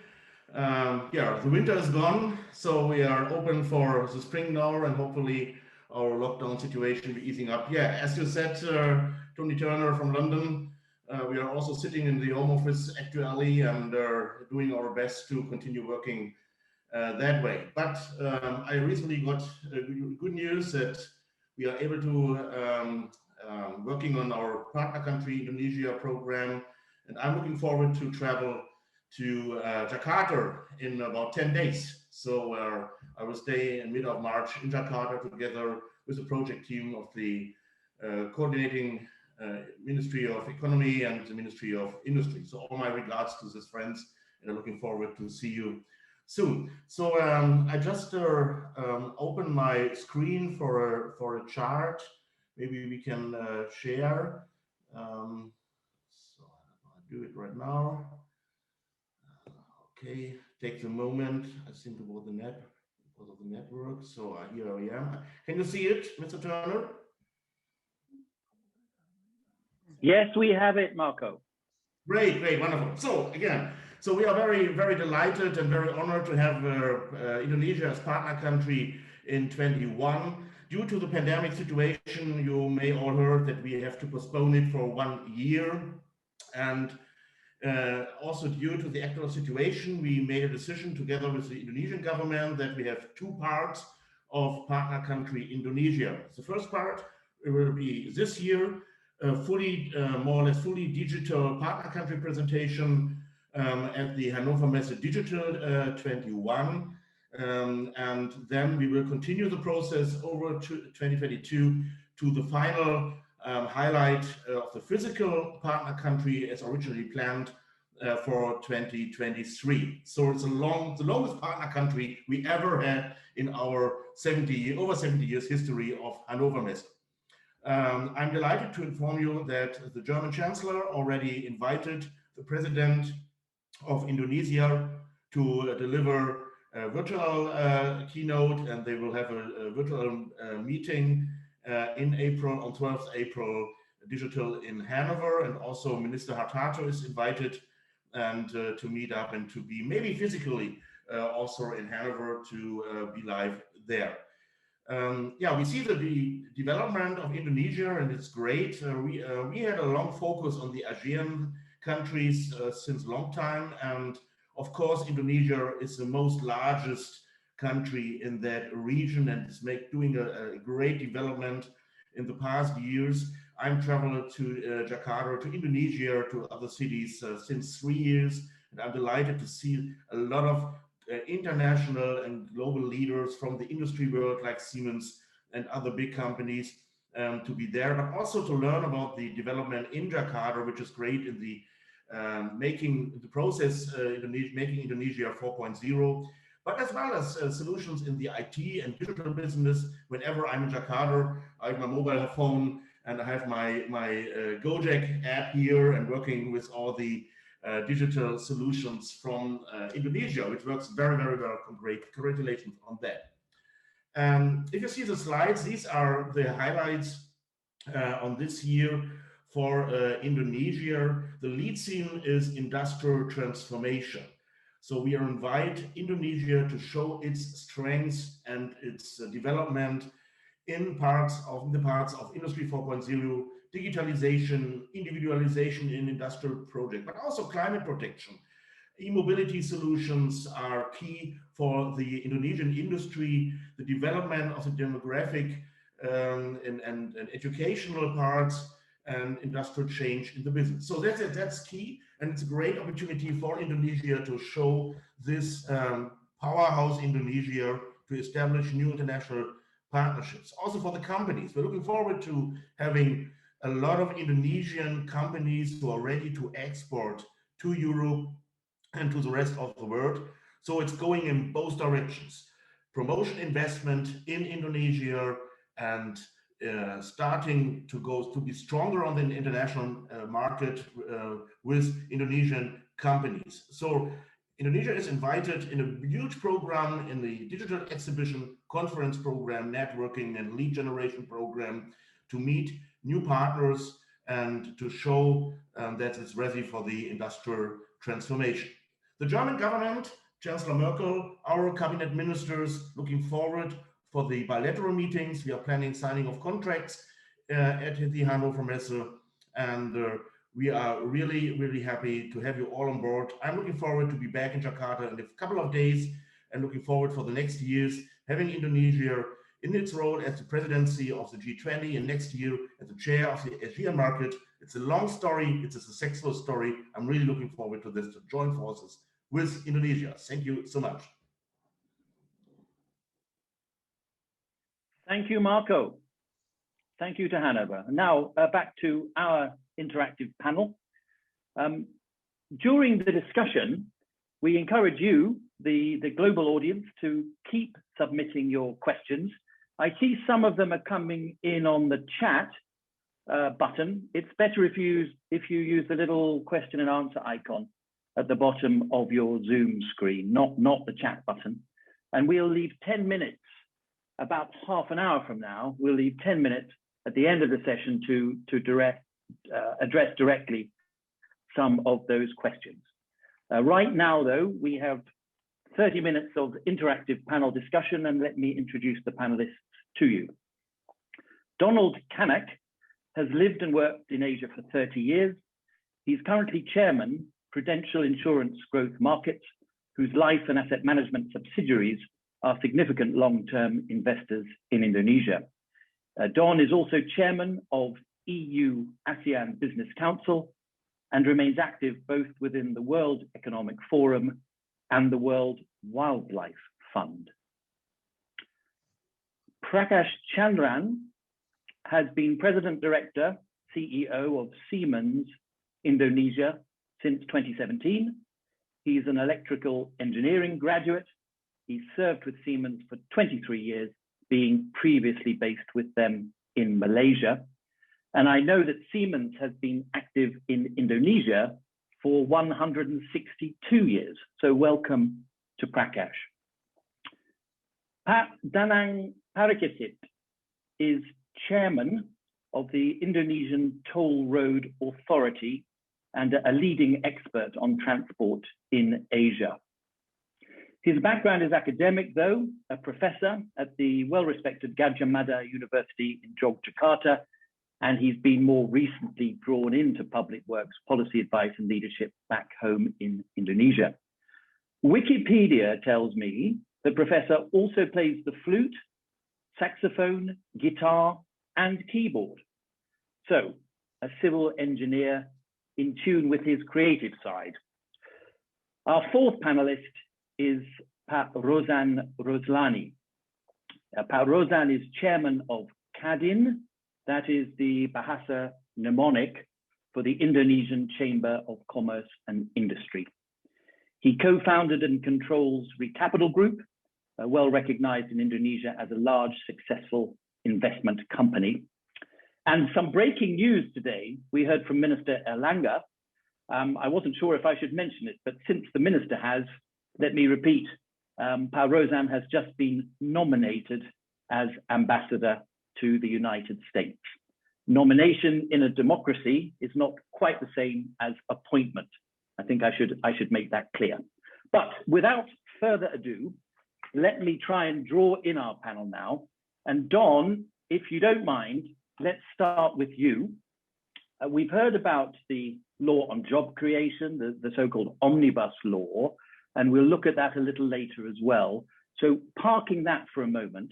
Yeah, the winter is gone, so we are open for the spring now, and hopefully our lockdown situation will be easing up. Yeah, as you said, Tony Turner from London, we are also sitting in the home office actually and doing our best to continue working that way. But I recently got good news that we are able to working on our partner country Indonesia program, and I'm looking forward to travel to Jakarta in about 10 days. So I will stay in mid of March in Jakarta together with the project team of the coordinating Ministry of Economy and the Ministry of Industry. So all my regards to these friends, and I'm looking forward to see you soon. So I just open my screen for a chart. Maybe we can share. So I'll do it right now. Okay, takes a moment. I think about the net because of the network. So here I am. Can you see it, Mr. Turner? Yes, we have it, Marco. Great, great, wonderful. So again, so we are very, very delighted and very honored to have Indonesia as partner country in 21. Due to the pandemic situation, you may all heard that we have to postpone it for 1 year. And also due to the actual situation, we made a decision together with the Indonesian government that we have 2 parts of partner country Indonesia. The first part will be this year, fully, more or less fully digital partner country presentation at the Hannover Messe Digital 21. And then we will continue the process over to 2022 to the final highlight of the physical partner country as originally planned for 2023. So it's the longest partner country we ever had in our over 70 years history of Hannover Messe. I'm delighted to inform you that the German Chancellor already invited the President of Indonesia to deliver a virtual keynote, and they will have a virtual meeting in April, on 12th April, digital in Hanover, and also Minister Hartarto is invited and to meet up and to be maybe physically also in Hanover to be live there. Yeah, we see the development of Indonesia, and it's great. We had a long focus on the ASEAN countries since a long time, and of course Indonesia is the most largest country in that region and is doing a great development in the past years. I'm traveled to Jakarta, to Indonesia, to other cities since 3 years, and I'm delighted to see a lot of international and global leaders from the industry world like Siemens and other big companies to be there, but also to learn about the development in Jakarta, which is great in the making Indonesia 4.0, but as well as solutions in the IT and digital business. Whenever I'm in Jakarta, I have my mobile phone and I have my Gojek app here and working with all the digital solutions from Indonesia, which works very, very well. Congratulations on that. If you see the slides, these are the highlights on this year for Indonesia. The lead theme is industrial transformation. So we invite Indonesia to show its strengths and its development in the parts of Industry 4.0, digitalization, individualization in industrial projects, but also climate protection. E-mobility solutions are key for the Indonesian industry, the development of the demographic and educational parts, and industrial change in the business. So that's key, and it's a great opportunity for Indonesia to show this powerhouse Indonesia, to establish new international partnerships. Also for the companies, we're looking forward to having a lot of Indonesian companies who are ready to export to Europe and to the rest of the world. So it's going in both directions. Promotion investment in Indonesia and starting to be stronger on the international market with Indonesian companies. So Indonesia is invited in a huge program, in the digital exhibition conference program, networking and lead generation program, to meet new partners and to show that it's ready for the industrial transformation. The German government, Chancellor Merkel, our cabinet ministers, looking forward for the bilateral meetings. We are planning signing of contracts at the Hannover Messe, and we are really, really happy to have you all on board. I'm looking forward to be back in Jakarta in a couple of days, and looking forward for the next years, having Indonesia in its role as the presidency of the G20, and next year as the chair of the Asian market. It's a long story, it's a successful story. I'm really looking forward to this, to join forces with Indonesia. Thank you so much. Thank you, Marco. Thank you to Hanover. Now back to our interactive panel. During the discussion, we encourage you, the global audience, to keep submitting your questions. I see some of them are coming in on the chat button. It's better if you use the little question and answer icon at the bottom of your Zoom screen, not the chat button. And we'll leave 10 minutes, about half an hour from now, we'll leave 10 minutes at the end of the session to address directly some of those questions. Right now, though, we have 30 minutes of interactive panel discussion, and let me introduce the panelists to you. Donald Kanak has lived and worked in Asia for 30 years. He's currently chairman, Prudential Insurance Growth Markets, whose life and asset management subsidiaries are significant long-term investors in Indonesia. Don is also chairman of EU ASEAN Business Council and remains active both within the World Economic Forum and the World Wildlife Fund. Prakash Chandran has been President Director, CEO of Siemens Indonesia since 2017. He's an electrical engineering graduate. He served with Siemens for 23 years, being previously based with them in Malaysia. And I know that Siemens has been active in Indonesia for 162 years. So welcome to Prakash. Pak Danang Parikesit is chairman of the Indonesian Toll Road Authority and a leading expert on transport in Asia. His background is academic, though, a professor at the well-respected Gadjah Mada University in Yogyakarta, and he's been more recently drawn into public works, policy advice and leadership back home in Indonesia. Wikipedia tells me the professor also plays the flute, saxophone, guitar, and keyboard. So, a civil engineer in tune with his creative side. Our fourth panelist is Pak Rozan Roslani. Pak Rozan is chairman of Kadin, that is the Bahasa mnemonic for the Indonesian Chamber of Commerce and Industry. He co-founded and controls Recapital Group, well recognized in Indonesia as a large, successful investment company. And some breaking news today, we heard from Minister Erlangga I wasn't sure if I should mention it, but since the minister has, let me repeat, Pak Rosam has just been nominated as ambassador to the United States. Nomination in a democracy is not quite the same as appointment. I think I should make that clear. But without further ado, let me try and draw in our panel now. And Don, if you don't mind, let's start with you. We've heard about the law on job creation, the so-called omnibus law, and we'll look at that a little later as well. So parking that for a moment,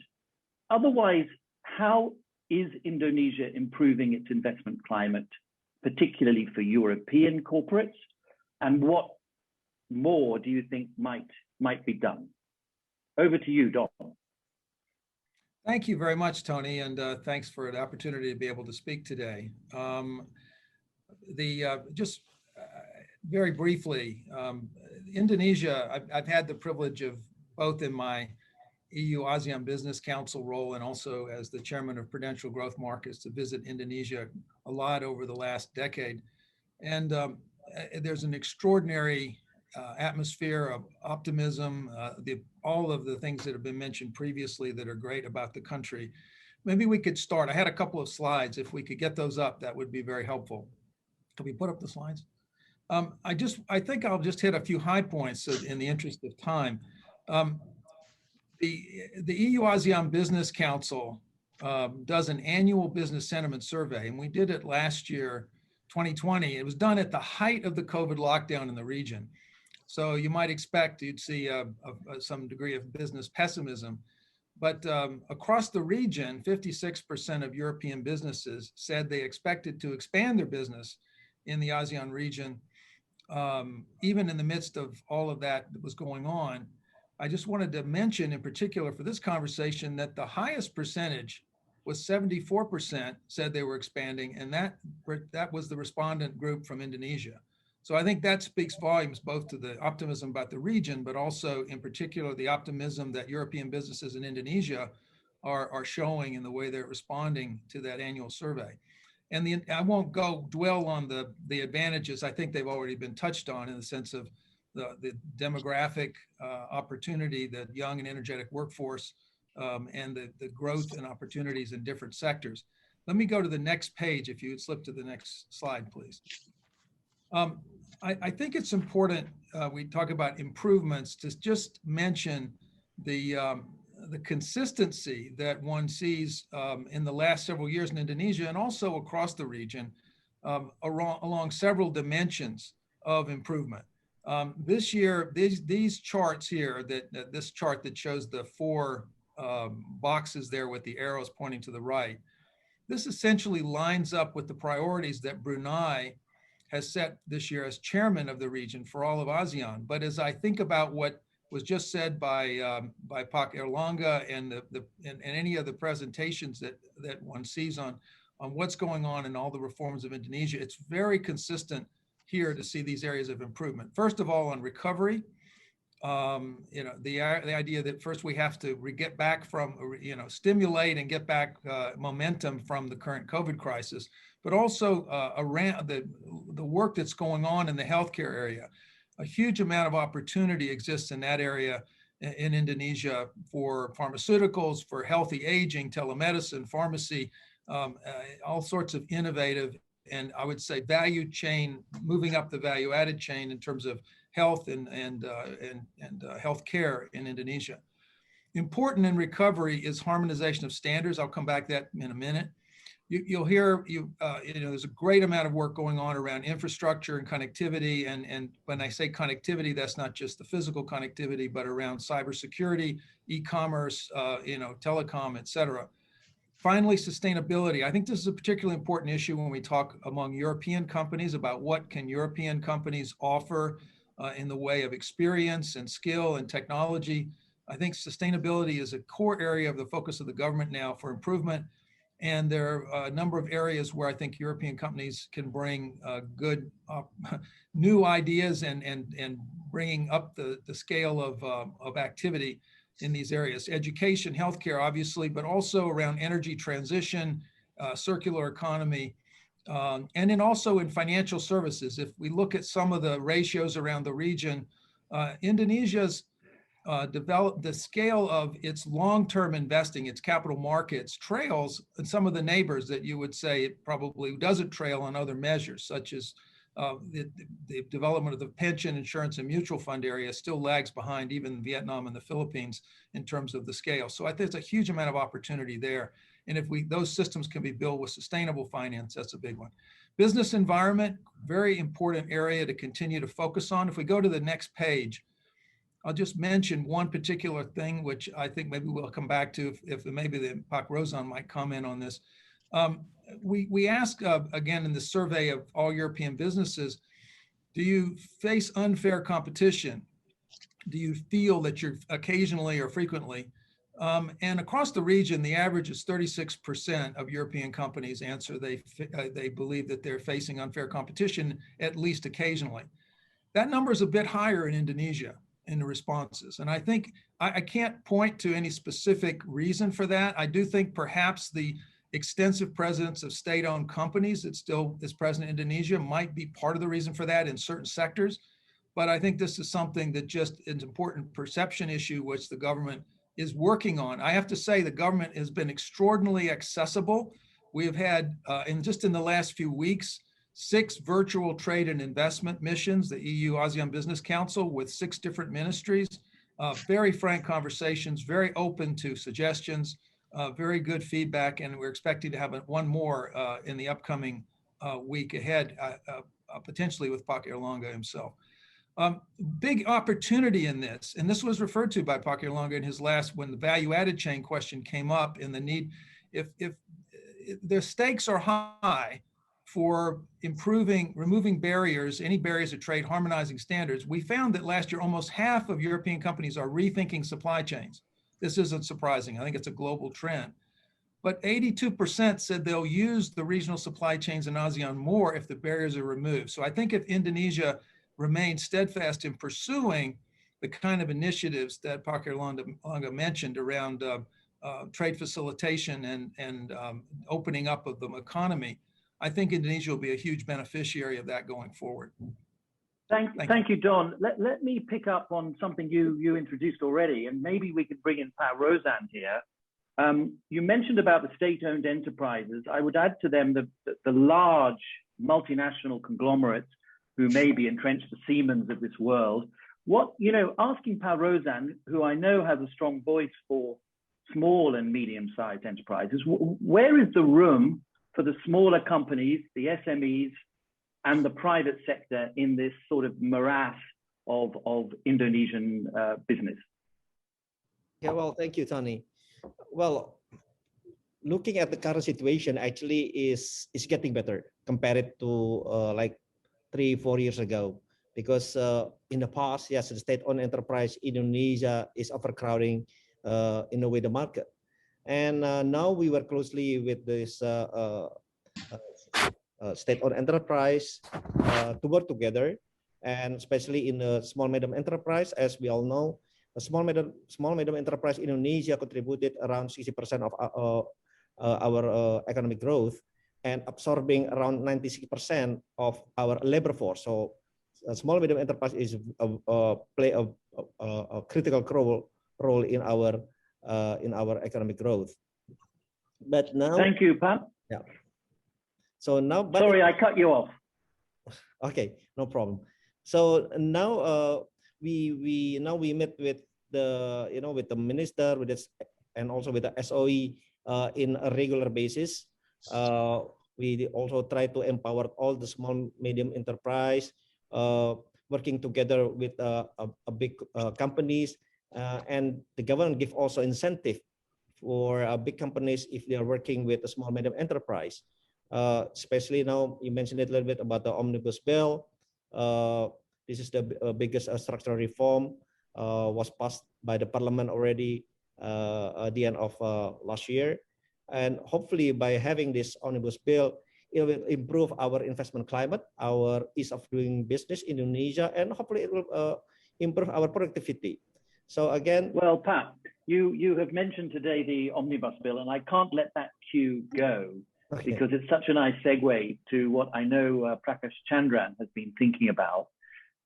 otherwise, how is Indonesia improving its investment climate, particularly for European corporates? And what more do you think might be done? Over to you, Don. Thank you very much, Tony, and thanks for the opportunity to be able to speak today. Just very briefly, Indonesia, I've had the privilege of both in my EU ASEAN Business Council role and also as the chairman of Prudential Growth Markets to visit Indonesia a lot over the last decade. And there's an extraordinary atmosphere of optimism, all of the things that have been mentioned previously that are great about the country. Maybe we could start. I had a couple of slides. If we could get those up, that would be very helpful. Can we put up the slides? I think I'll just hit a few high points in the interest of time. The EU ASEAN Business Council does an annual business sentiment survey, and we did it last year, 2020. It was done at the height of the COVID lockdown in the region. So you might expect you'd see some degree of business pessimism. But across the region, 56% of European businesses said they expected to expand their business in the ASEAN region, even in the midst of all of that was going on. I just wanted to mention in particular for this conversation that the highest percentage was 74% said they were expanding, and that was the respondent group from Indonesia. So I think that speaks volumes both to the optimism about the region, but also in particular the optimism that European businesses in Indonesia are showing in the way they're responding to that annual survey. And I won't dwell on the advantages. I think they've already been touched on in the sense of the demographic opportunity, the young and energetic workforce, and the growth and opportunities in different sectors. Let me go to the next page. If you would slip to the next slide, please. I think it's important, we talk about improvements, to just mention the consistency that one sees in the last several years in Indonesia and also across the region along several dimensions of improvement. This year, these charts here, this chart that shows the four boxes there with the arrows pointing to the right, this essentially lines up with the priorities that Brunei has set this year as chairman of the region for all of ASEAN. But as I think about what was just said by Pak Erlangga and any of the presentations that one sees on what's going on in all the reforms of Indonesia, it's very consistent here to see these areas of improvement. First of all, on recovery, the idea that first we have to get back from, stimulate and get back momentum from the current COVID crisis, but also around the work that's going on in the healthcare area. A huge amount of opportunity exists in that area in Indonesia for pharmaceuticals, for healthy aging, telemedicine, pharmacy, all sorts of innovative and I would say value chain, moving up the value added chain in terms of health and healthcare in Indonesia. Important in recovery is harmonization of standards. I'll come back to that in a minute. You'll hear, there's a great amount of work going on around infrastructure and connectivity. And when I say connectivity, that's not just the physical connectivity, but around cybersecurity, e-commerce, telecom, et cetera. Finally, sustainability. I think this is a particularly important issue when we talk among European companies about what can European companies offer in the way of experience and skill and technology. I think sustainability is a core area of the focus of the government now for improvement. And there are a number of areas where I think European companies can bring good new ideas and bringing up the scale of activity in these areas. Education, healthcare, obviously, but also around energy transition, circular economy, and then also in financial services. If we look at some of the ratios around the region, Indonesia's developed the scale of its long-term investing, its capital markets trails and some of the neighbors that you would say it probably doesn't trail on other measures, such as the development of the pension, insurance, and mutual fund area still lags behind even Vietnam and the Philippines in terms of the scale. So I think there's a huge amount of opportunity there. And if those systems can be built with sustainable finance, that's a big one. Business environment, very important area to continue to focus on. If we go to the next page, I'll just mention one particular thing, which I think maybe we'll come back to if maybe the Pak Rozan might comment on this. We ask, again, in the survey of all European businesses, do you face unfair competition? Do you feel that you're occasionally or frequently? And across the region, the average is 36% of European companies answer they believe that they're facing unfair competition at least occasionally. That number is a bit higher in Indonesia in the responses. And I think I can't point to any specific reason for that. I do think perhaps the extensive presence of state-owned companies that still is present in Indonesia might be part of the reason for that in certain sectors. But I think this is something that just is an important perception issue which the government is working on. I have to say the government has been extraordinarily accessible. We have had, just in the last few weeks, 6 virtual trade and investment missions, the EU ASEAN Business Council with 6 different ministries, very frank conversations, very open to suggestions, very good feedback, and we're expecting to have one more in the upcoming week ahead, potentially with Pak Erlangga himself. Big opportunity in this, and this was referred to by Pak Erlangga in his last, when the value-added chain question came up, and the need, if the stakes are high for removing barriers, any barriers to trade, harmonizing standards. We found that last year, almost half of European companies are rethinking supply chains. This isn't surprising. I think it's a global trend. But 82% said they'll use the regional supply chains in ASEAN more if the barriers are removed. So I think if Indonesia remains steadfast in pursuing the kind of initiatives that Pak Erlangga mentioned around trade facilitation and opening up of the economy, I think Indonesia will be a huge beneficiary of that going forward. Thank you, Don. Let me pick up on something you introduced already, and maybe we could bring in Pak Rozan here. You mentioned about the state-owned enterprises. I would add to them the large multinational conglomerates who may be entrenched, the Siemens of this world. Asking Pak Rozan, who I know has a strong voice for small and medium-sized enterprises, where is the room for the smaller companies, the SMEs, and the private sector in this sort of morass of Indonesian business? Yeah, well, thank you, Tony. Well, looking at the current situation actually is getting better compared to like 3-4 years ago, because in the past, yes, the state-owned enterprise Indonesia is overcrowding in a way the market. And now we work closely with this state-owned enterprise to work together, and especially in the small medium enterprise. As we all know, a small medium enterprise Indonesia contributed around 60% of our economic growth and absorbing around 96% of our labor force. So a small medium enterprise is play a critical role in our economic growth. But now, thank you, Pat. Yeah. So now, sorry, I cut you off. Okay, no problem. So now we met with the with the minister, with this, and also with the SOE in a regular basis. We also try to empower all the small medium enterprise, working together with big companies, and the government give also incentive for big companies if they are working with a small medium enterprise. Especially now, you mentioned it a little bit about the omnibus bill. This is the biggest structural reform, was passed by the parliament already at the end of last year. And hopefully by having this omnibus bill, it will improve our investment climate, our ease of doing business in Indonesia, and hopefully it will improve our productivity. So again, well, Pat, you have mentioned today the omnibus bill, and I can't let that cue go. because it's such a nice segue to what I know Prakash Chandran has been thinking about.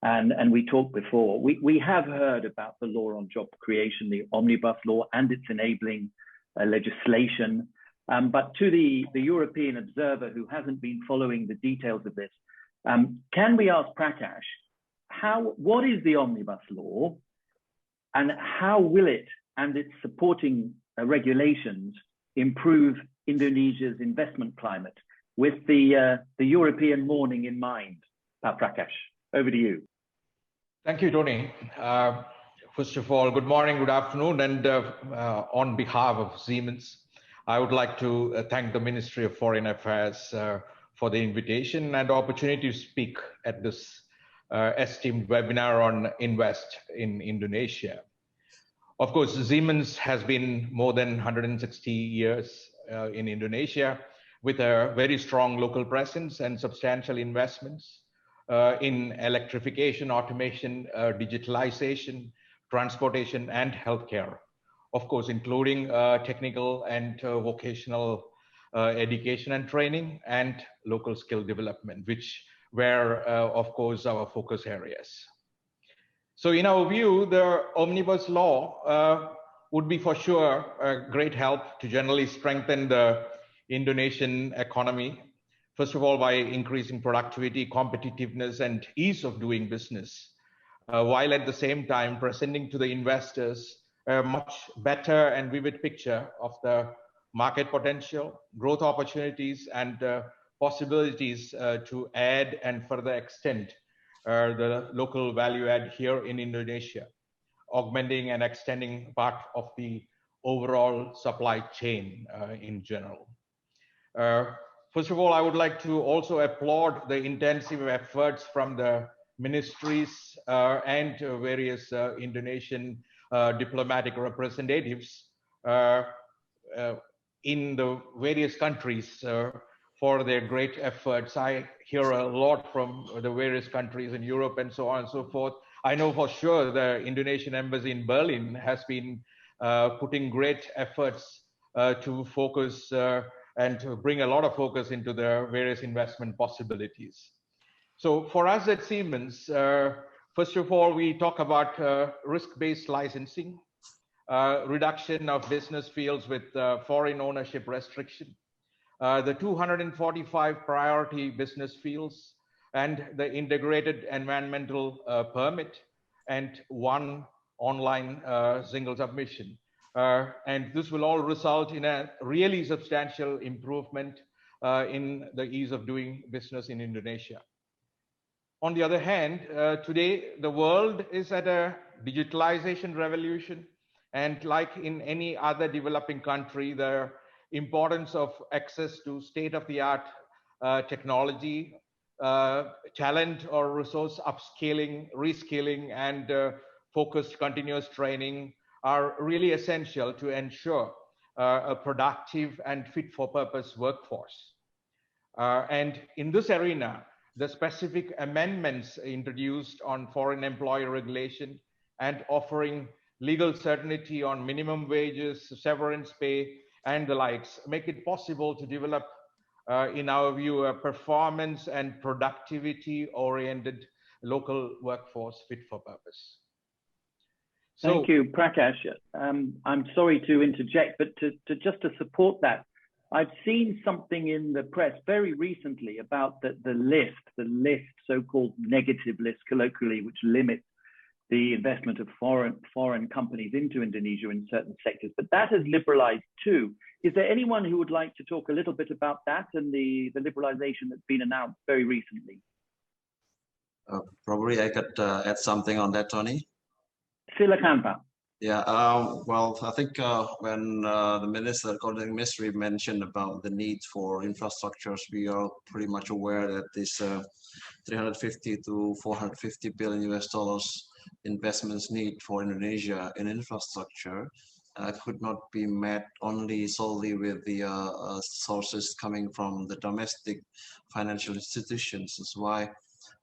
And we talked before, we have heard about the law on job creation, the omnibus law and its enabling legislation. But to the European observer who hasn't been following the details of this, can we ask Prakash, what is the omnibus law and how will it and its supporting regulations improve Indonesia's investment climate with the European morning in mind? Prakash, over to you. Thank you, Tony. First of all, good morning, good afternoon, and on behalf of Siemens, I would like to thank the Ministry of Foreign Affairs for the invitation and opportunity to speak at this esteemed webinar on Invest in Indonesia. Of course, Siemens has been more than 160 years in Indonesia with a very strong local presence and substantial investments in electrification, automation, digitalization, transportation, and healthcare. Of course, including technical and vocational education and training and local skill development, which were, of course, our focus areas. So in our view, the Omnibus Law would be for sure a great help to generally strengthen the Indonesian economy. First of all, by increasing productivity, competitiveness, and ease of doing business, while at the same time presenting to the investors a much better and vivid picture of the market potential, growth opportunities, and possibilities to add and further extend the local value add here in Indonesia, augmenting and extending part of the overall supply chain in general. First of all, I would like to also applaud the intensive efforts from the ministries and various Indonesian diplomatic representatives in the various countries for their great efforts. I hear a lot from the various countries in Europe and so on and so forth. I know for sure the Indonesian embassy in Berlin has been putting great efforts to focus and to bring a lot of focus into the various investment possibilities. So for us at Siemens, first of all, we talk about risk-based licensing, reduction of business fields with foreign ownership restriction, the 245 priority business fields, and the integrated environmental permit, and one online single submission. And this will all result in a really substantial improvement in the ease of doing business in Indonesia. On the other hand, today the world is at a digitalization revolution, and like in any other developing country, the importance of access to state-of-the-art technology, talent or resource upscaling, reskilling, and focused continuous training are really essential to ensure a productive and fit for purpose workforce. And in this arena, the specific amendments introduced on foreign employer regulation and offering legal certainty on minimum wages, severance pay, and the likes make it possible to develop, in our view, a performance and productivity-oriented local workforce fit for purpose. Thank you, Prakash. I'm sorry to interject, but just to support that, I've seen something in the press very recently about the list, so-called negative list colloquially, which limits the investment of foreign companies into Indonesia in certain sectors, but that has liberalized too. Is there anyone who would like to talk a little bit about that and the liberalization that's been announced very recently? Probably I could add something on that, Tony. Silakan, Pak. Yeah, well, I think when the ministry mentioned about the need for infrastructures, we are pretty much aware that this 350 to 450 billion US dollars investments need for Indonesia in infrastructure could not be met only solely with the sources coming from the domestic financial institutions. That's why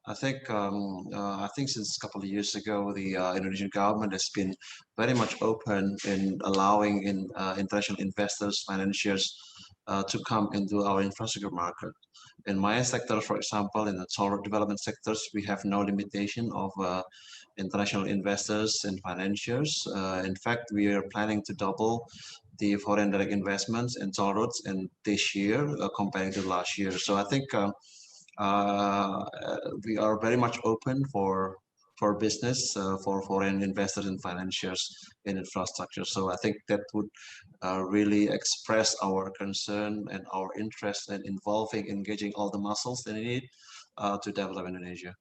I think since a couple of years ago, the Indonesian government has been very much open in allowing international investors, financiers to come into our infrastructure market. In my sector, for example, in the toll road development sectors, we have no limitation of international investors and financiers. In fact, we are planning to double the foreign direct investments in toll roads in this year comparing to last year. So I think we are very much open for business, for foreign investors and financiers in infrastructure. So I think that would really express our concern and our interest in involving, engaging all the muscles they need to develop Indonesia.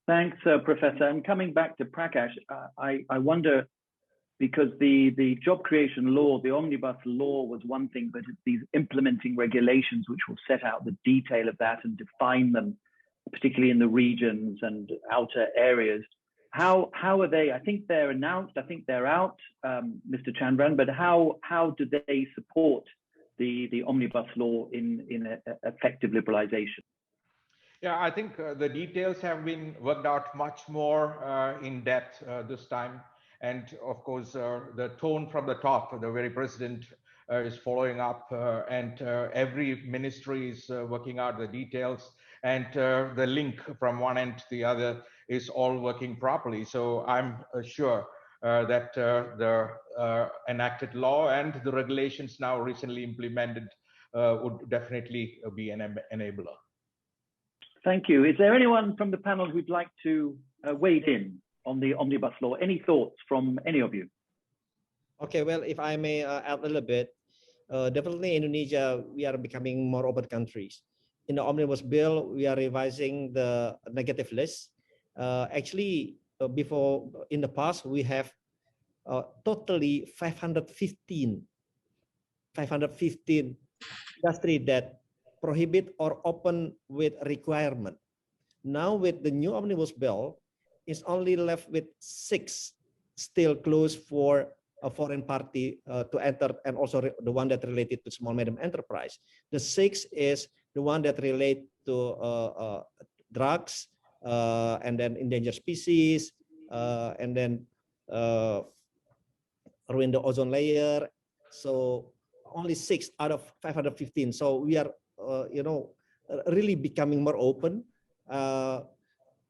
Thanks, Professor. And coming back to Prakash, I wonder, because the job creation law, the omnibus law was one thing, but it's these implementing regulations which will set out the detail of that and define them, particularly in the regions and outer areas. How are they? I think they're announced, I think they're out, Mr. Chandran, but how do they support the omnibus law in effective liberalization? Yeah, I think the details have been worked out much more in depth this time. And of course, the tone from the top, the very president is following up, and every ministry is working out the details, and the link from one end to the other is all working properly. So I'm sure that the enacted law and the regulations now recently implemented would definitely be an enabler. Thank you. Is there anyone from the panel who'd like to weigh in on the omnibus law? Any thoughts from any of you? Okay, well, if I may add a little bit, definitely Indonesia, we are becoming more open countries. In the omnibus bill, we are revising the negative list. Actually, before, in the past, we have totally 515 industry that prohibit or open with requirement. Now with the new omnibus bill, it's only left with 6 still closed for a foreign party to enter, and also the one that related to small medium enterprise. The 6 is the one that relate to drugs, and then endangered species, and then ruin the ozone layer. So only 6 out of 515. So we are, really becoming more open,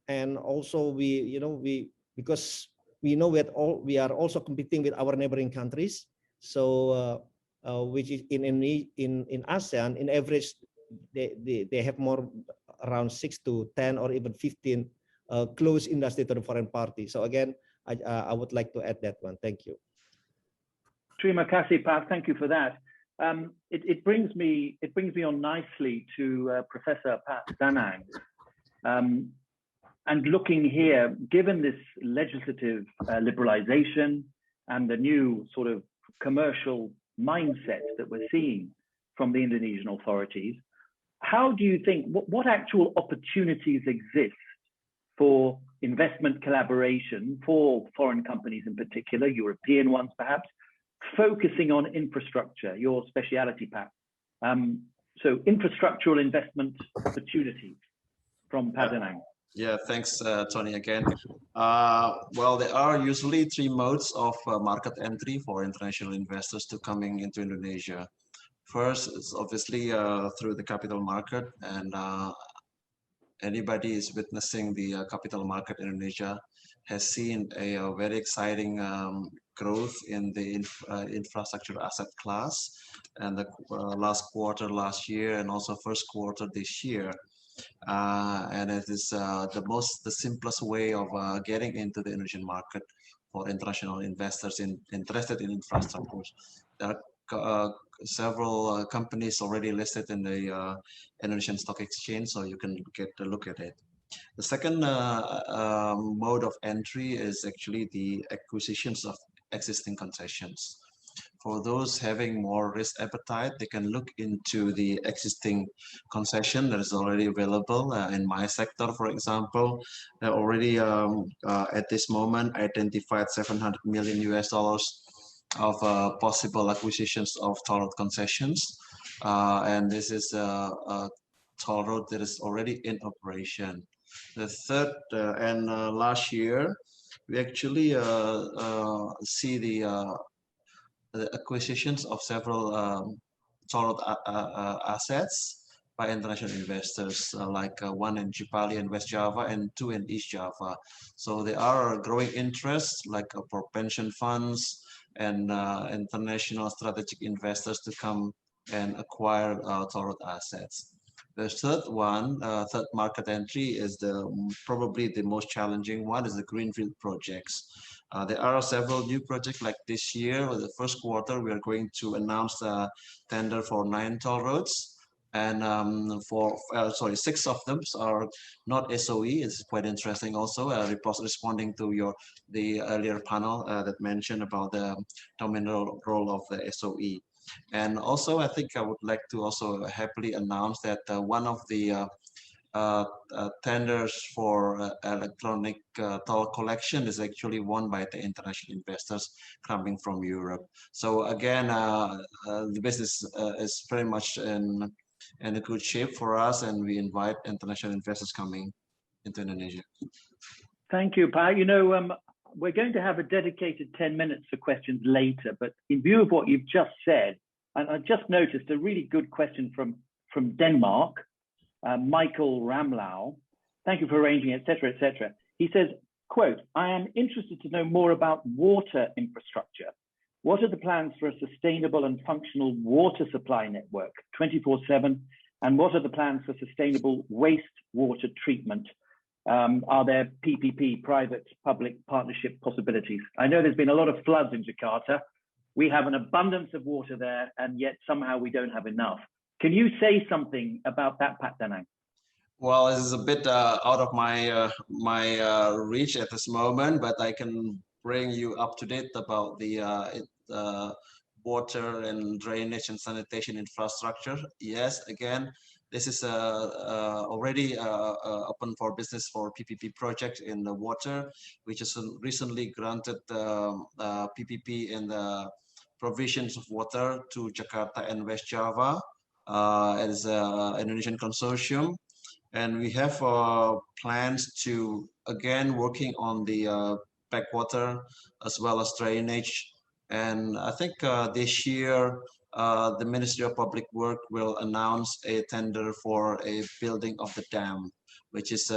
and also because we know that we are also competing with our neighboring countries. So which is in ASEAN, in average, they have more around 6 to 10 or even 15 close industry to the foreign party. So again, I would like to add that one. Thank you. Terima kasih, Pak. Thank you for that. It brings me on nicely to Professor Pak Danang. And looking here, given this legislative liberalization and the new sort of commercial mindset that we're seeing from the Indonesian authorities, how do you think, what actual opportunities exist for investment collaboration for foreign companies in particular, European ones perhaps, focusing on infrastructure, your speciality, Pak? So infrastructural investment opportunities from Pak Danang. Yeah, thanks, Tony, again. Well, there are usually 3 modes of market entry for international investors to coming into Indonesia. First, it's obviously through the capital market, and anybody is witnessing the capital market in Indonesia has seen a very exciting growth in the infrastructure asset class, and the last quarter last year and also first quarter this year. And it is the simplest way of getting into the Indonesian market for international investors interested in infrastructure. There are several companies already listed in the Indonesian Stock Exchange, so you can get a look at it. The second mode of entry is actually the acquisitions of existing concessions. For those having more risk appetite, they can look into the existing concession that is already available. In my sector, for example, they already at this moment identified $700 million of possible acquisitions of toll road concessions. And this is a toll road that is already in operation. The third, and last year, we actually see the acquisitions of several toll road assets by international investors, like one in Cipali and West Java and two in East Java. So there are growing interests like for pension funds and international strategic investors to come and acquire toll road assets. The third one, third market entry is probably the most challenging one, is the greenfield projects. There are several new projects like this year. The first quarter, we are going to announce a tender for 9 toll roads. And sorry, 6 of them are not SOE. It's quite interesting also, responding to the earlier panel that mentioned about the dominant role of the SOE. And also, I think I would like to also happily announce that one of the tenders for electronic toll collection is actually won by the international investors coming from Europe. So again, the business is very much in a good shape for us, and we invite international investors coming into Indonesia. Thank you, Pa. You know, we're going to have a dedicated 10 minutes for questions later, but in view of what you've just said, and I just noticed a really good question from Denmark, Michael Ramlau. Thank you for arranging it, et cetera, et cetera. He says, quote, I am interested to know more about water infrastructure. What are the plans for a sustainable and functional water supply network 24/7? And what are the plans for sustainable wastewater treatment? Are there PPP, private-public partnership possibilities? I know there's been a lot of floods in Jakarta. We have an abundance of water there, and yet somehow we don't have enough. Can you say something about that, Pak Danang? Well, this is a bit out of my reach at this moment, but I can bring you up to date about the water and drainage and sanitation infrastructure. Yes, again, this is already open for business for PPP project in the water, which is recently granted PPP in the provisions of water to Jakarta and West Java as an Indonesian consortium. And we have plans to, again, working on the backwater as well as drainage. And I think this year, the Ministry of Public Work will announce a tender for a building of the dam, which is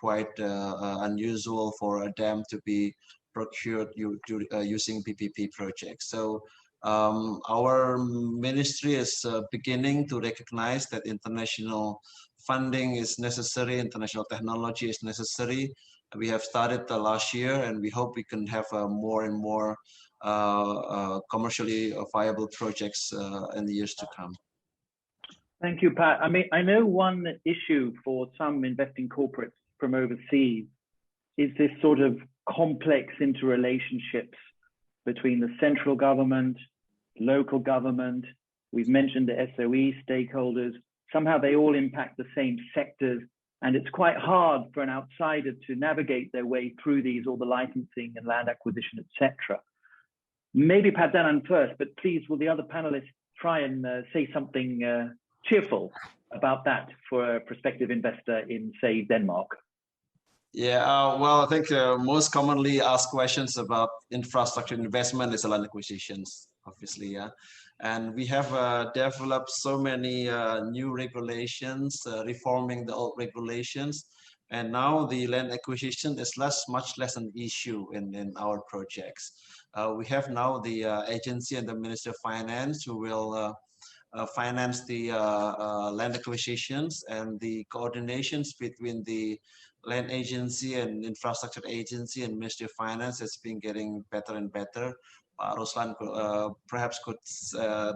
quite unusual for a dam to be procured using PPP projects. So our ministry is beginning to recognize that international funding is necessary, international technology is necessary. We have started last year, and we hope we can have more and more commercially viable projects in the years to come. Thank you, Pat. I mean, I know one issue for some investing corporates from overseas is this sort of complex interrelationships between the central government, local government. We've mentioned the SOE stakeholders. Somehow they all impact the same sectors, and it's quite hard for an outsider to navigate their way through these, all the licensing and land acquisition, etc. Maybe Pat Danang first, but please, will the other panelists try and say something cheerful about that for a prospective investor in, say, Denmark? Yeah, well, I think most commonly asked questions about infrastructure investment is land acquisitions, obviously, yeah. And we have developed so many new regulations, reforming the old regulations. And now the land acquisition is much less an issue in our projects. We have now the agency and the Ministry of Finance who will finance the land acquisitions, and the coordinations between the land agency and infrastructure agency and Ministry of Finance has been getting better and better. Ruslan perhaps could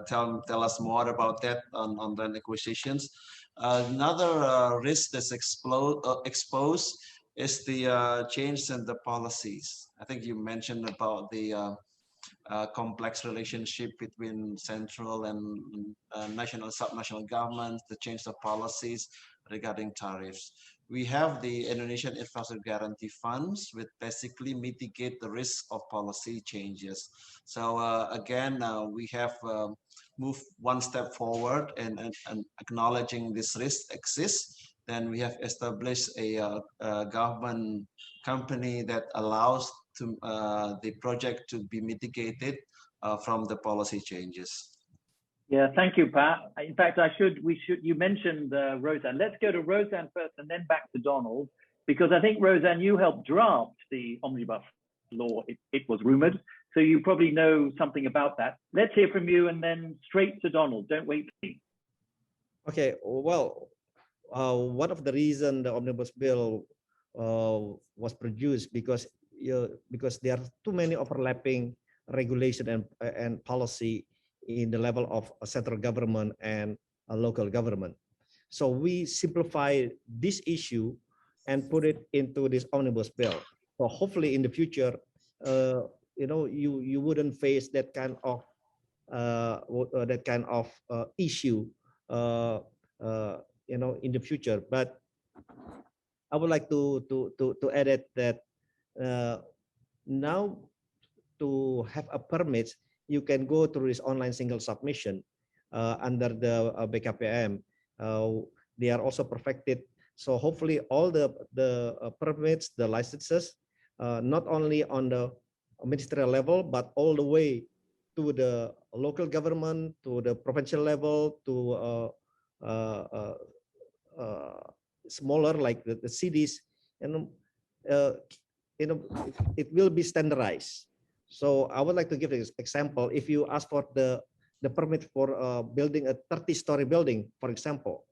tell us more about that on land acquisitions. Another risk that's exposed is the change in the policies. I think you mentioned about the complex relationship between central and national, subnational governments, the change of policies regarding tariffs. We have the Indonesian Infrastructure Guarantee Funds, which basically mitigate the risk of policy changes. So again, we have moved one step forward and acknowledging this risk exists. Then we have established a government company that allows the project to be mitigated from the policy changes. Yeah, thank you, Pat. In fact, you mentioned Roseanne. Let's go to Roseanne first and then back to Donald, because I think, Roseanne, you helped draft the omnibus law, it was rumored. So you probably know something about that. Let's hear from you and then straight to Donald. Don't wait for me. Okay, well, one of the reasons the omnibus bill was produced because there are too many overlapping regulation and policy in the level of a central government and a local government. So we simplify this issue and put it into this omnibus bill. So hopefully in the future, you wouldn't face that kind of issue, in the future. But I would like to add it that now to have a permit, you can go through this online single submission under the BKPM. They are also perfected. So hopefully all the permits, the licenses, not only on the ministerial level, but all the way to the local government, to the provincial level, to smaller like the cities, and it will be standardized. So I would like to give an example. If you ask for the permit for building a 30-story building, for example,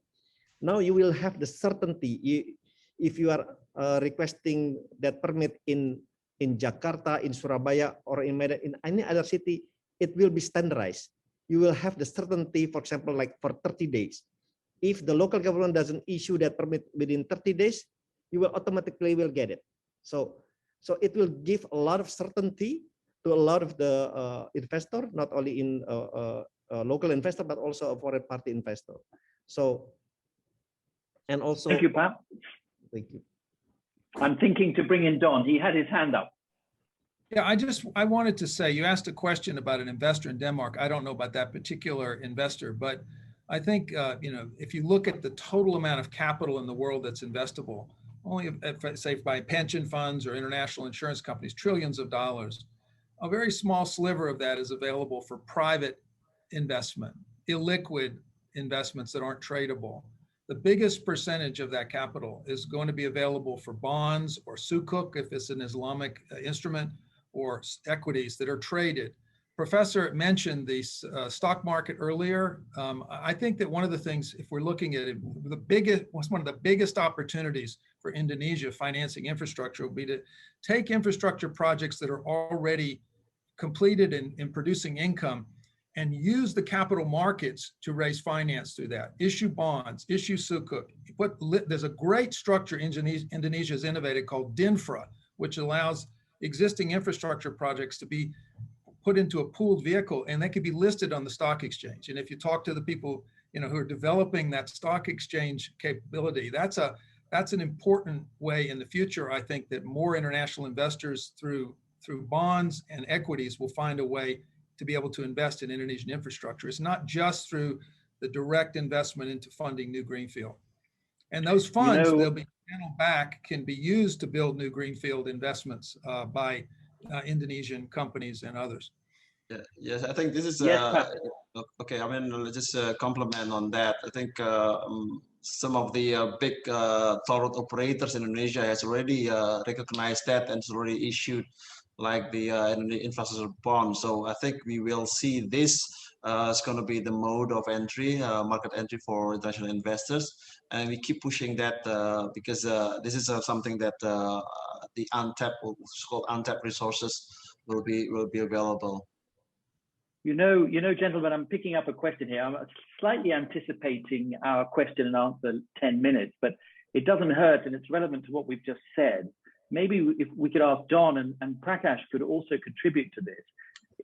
now you will have the certainty. If you are requesting that permit in Jakarta, in Surabaya, or in Medan, in any other city, it will be standardized. You will have the certainty, for example, like for 30 days. If the local government doesn't issue that permit within 30 days, you will automatically get it. So it will give a lot of certainty to a lot of the investor, not only in local investor, but also a foreign party investor. So, and also. Thank you, Pat. Thank you. I'm thinking to bring in Don. He had his hand up. Yeah, I wanted to say, you asked a question about an investor in Denmark. I don't know about that particular investor, but I think, if you look at the total amount of capital in the world that's investable, only say by pension funds or international insurance companies, trillions of dollars, a very small sliver of that is available for private investment, illiquid investments that aren't tradable. The biggest percentage of that capital is going to be available for bonds or sukuk, if it's an Islamic instrument, or equities that are traded. Professor mentioned the stock market earlier. I think that one of the things, if we're looking at it, one of the biggest opportunities for Indonesia financing infrastructure will be to take infrastructure projects that are already completed and producing income and use the capital markets to raise finance through that. Issue bonds, issue sukuk. There's a great structure Indonesia has innovated called DINFRA, which allows existing infrastructure projects to be put into a pooled vehicle, and they could be listed on the stock exchange. And if you talk to the people who are developing that stock exchange capability, that's an important way in the future. I think that more international investors through bonds and equities will find a way to be able to invest in Indonesian infrastructure. It's not just through the direct investment into funding new greenfield. And those funds, they'll be channeled back, can be used to build new greenfield investments by Indonesian companies and others. Yes, I think this is okay. I mean, let's just compliment on that. I think some of the big toll road operators in Indonesia has already recognized that and has already issued like the infrastructure bond. So I think we will see this is going to be the mode of entry, market entry for international investors, and we keep pushing that because this is something that the untapped resources will be available. Gentlemen, I'm picking up a question here. I'm slightly anticipating our question and answer 10 minutes, but it doesn't hurt and it's relevant to what we've just said. Maybe if we could ask Don and Prakash could also contribute to this.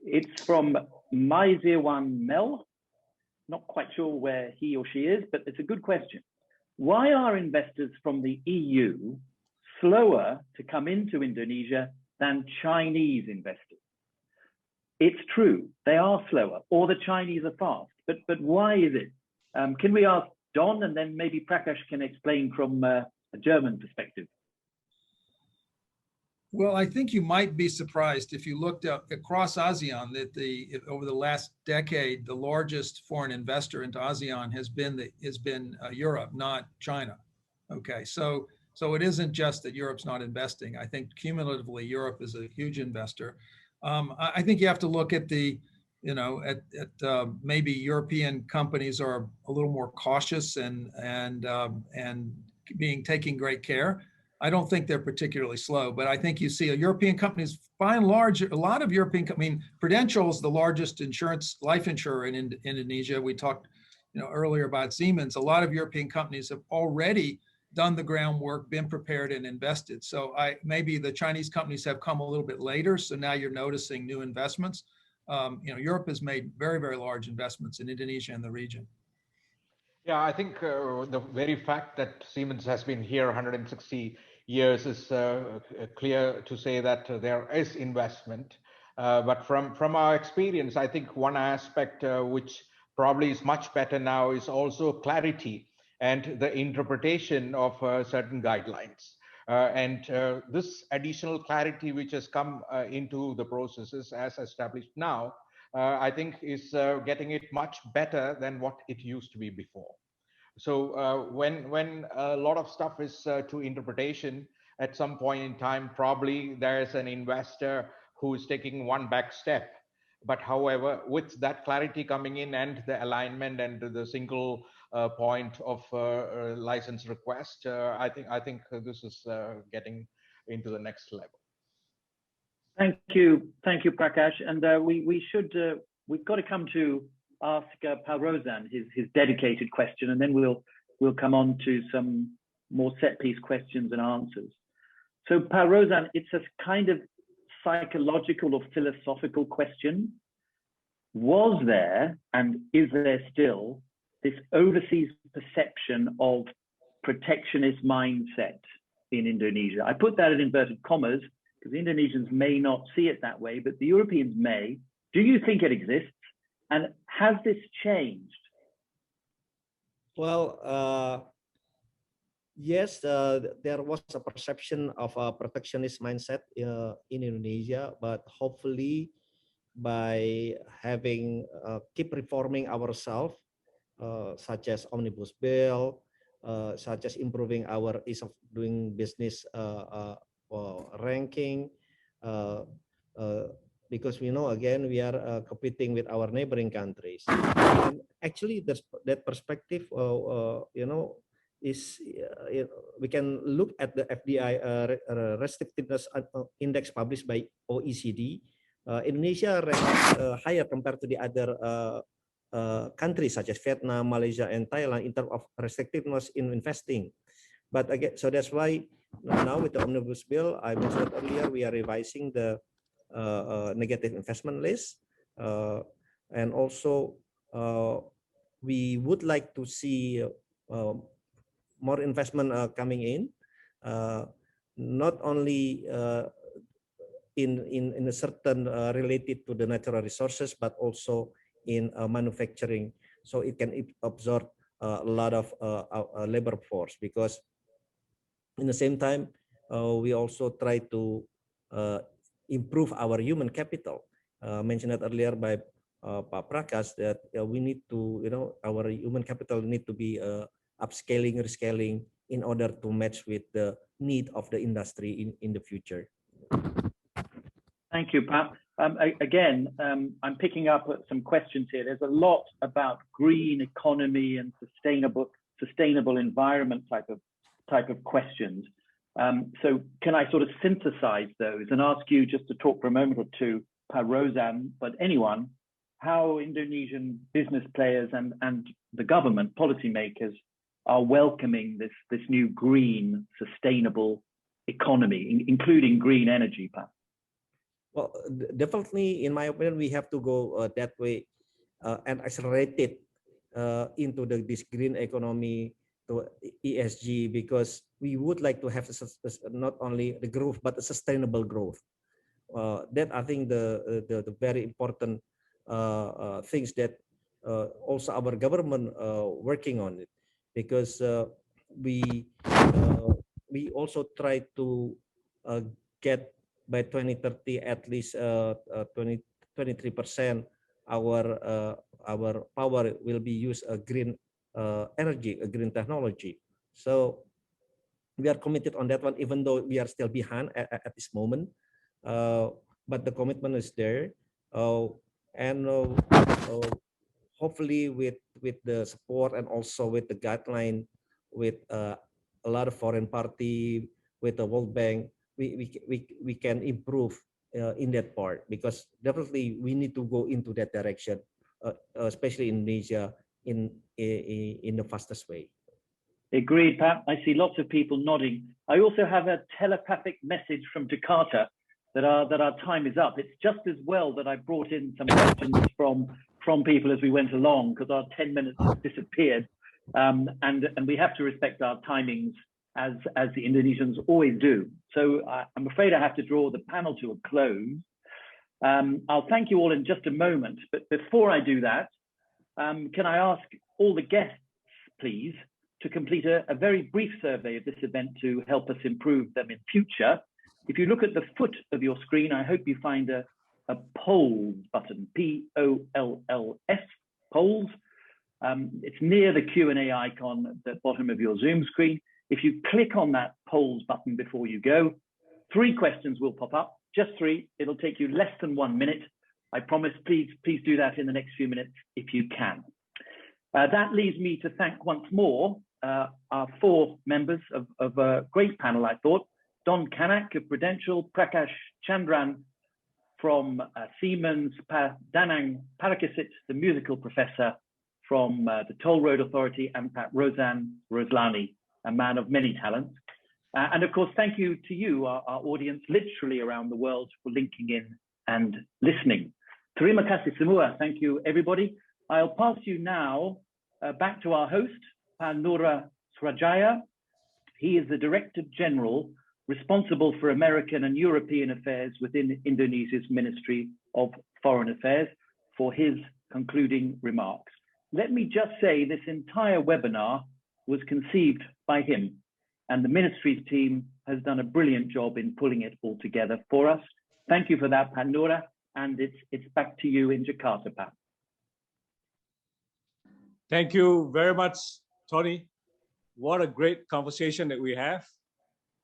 It's from Maizirwan Mel. Not quite sure where he or she is, but it's a good question. Why are investors from the EU slower to come into Indonesia than Chinese investors? It's true, they are slower, or the Chinese are fast, but why is it? Can we ask Don, and then maybe Prakash can explain from a German perspective? Well, I think you might be surprised if you looked up across ASEAN that over the last decade, the largest foreign investor into ASEAN has been Europe, not China. Okay, so it isn't just that Europe's not investing. I think cumulatively Europe is a huge investor. I think you have to look at maybe European companies are a little more cautious and taking great care. I don't think they're particularly slow, but I think you see European companies, by and large, a lot of European, Prudential is the largest life insurer in Indonesia. We talked, earlier about Siemens. A lot of European companies have already done the groundwork, been prepared and invested. So maybe the Chinese companies have come a little bit later. So now you're noticing new investments. Europe has made very, very large investments in Indonesia and the region. Yeah, I think the very fact that Siemens has been here 160 years is clear to say that there is investment. But from our experience, I think one aspect which probably is much better now is also clarity and the interpretation of certain guidelines. And this additional clarity which has come into the processes as established now, I think is getting it much better than what it used to be before. So when a lot of stuff is to interpretation, at some point in time, probably there's an investor who is taking one back step. But however, with that clarity coming in and the alignment and the single point of license request, I think this is getting into the next level. Thank you, Prakash. And we've got to come to ask Pak Rozan his dedicated question, and then we'll come on to some more set piece questions and answers. So Pak Rozan, it's a kind of psychological or philosophical question. Was there, and is there still, this overseas perception of protectionist mindset in Indonesia? I put that in inverted commas because the Indonesians may not see it that way, but the Europeans may. Do you think it exists? And has this changed? Well, yes, there was a perception of a protectionist mindset in Indonesia, but hopefully by having keep reforming ourselves, such as omnibus bill, such as improving our ease of doing business ranking, because we know again we are competing with our neighboring countries, and actually that perspective, is we can look at the FDI restrictiveness index published by OECD. Indonesia ranks higher compared to the other countries such as Vietnam, Malaysia, and Thailand in terms of restrictiveness in investing. But again, so that's why now with the omnibus bill, I mentioned earlier, we are revising the negative investment list, and also we would like to see more investment coming in, not only in a certain related to the natural resources, but also in manufacturing, so it can absorb a lot of labor force. Because in the same time, we also try to improve our human capital. Mentioned earlier by Pak Prakash that we need to, our human capital need to be upscaling, rescaling in order to match with the need of the industry in the future. Thank you, Pat. Again, I'm picking up some questions here. There's a lot about green economy and sustainable environment type of questions. So can I sort of synthesize those and ask you just to talk for a moment or two, Pak Rozan, but anyone, how Indonesian business players and the government policymakers are welcoming this new green, sustainable economy, including green energy, Pat? Well, definitely, in my opinion, we have to go that way and accelerate it into this green economy to ESG, because we would like to have not only the growth but a sustainable growth. That I think the very important things that also our government working on it, because we also try to get by 2030 at least 23% our power will be used green energy, a green technology. So we are committed on that one, even though we are still behind at this moment. But the commitment is there, and hopefully with the support and also with the guideline, with a lot of foreign party, with the World Bank, we can improve in that part, because definitely we need to go into that direction, especially Indonesia, in the fastest way. Agreed, Pat. I see lots of people nodding. I also have a telepathic message from Jakarta that our time is up. It's just as well that I brought in some questions from people as we went along, because our 10 minutes disappeared. And we have to respect our timings as the Indonesians always do. So I'm afraid I have to draw the panel to a close. I'll thank you all in just a moment, but before I do that, can I ask all the guests, please, to complete a very brief survey of this event to help us improve them in future. If you look at the foot of your screen, I hope you find a polls button, P-O-L-L-S, polls. It's near the Q&A icon at the bottom of your Zoom screen. If you click on that polls button before you go, 3 questions will pop up, just 3. It'll take you less than 1 minute. I promise, please do that in the next few minutes if you can. That leaves me to thank once more our 4 members of a great panel, I thought. Don Kanak of Prudential, Prakash Chandran from Siemens, Danang Parakasit, the musical professor from the Toll Road Authority, and Pat Roslani, a man of many talents. And of course, thank you to you, our audience, literally around the world, for linking in and listening. Terima kasih semua. Thank you, everybody. I'll pass you now back to our host, Pak Nura Surajaya. He is the Director General responsible for American and European affairs within Indonesia's Ministry of Foreign Affairs, for his concluding remarks. Let me just say this entire webinar was conceived by him, and the ministry's team has done a brilliant job in pulling it all together for us. Thank you for that, Pak Nura, and it's back to you in Jakarta, Pat. Thank you very much, Tony. What a great conversation that we have.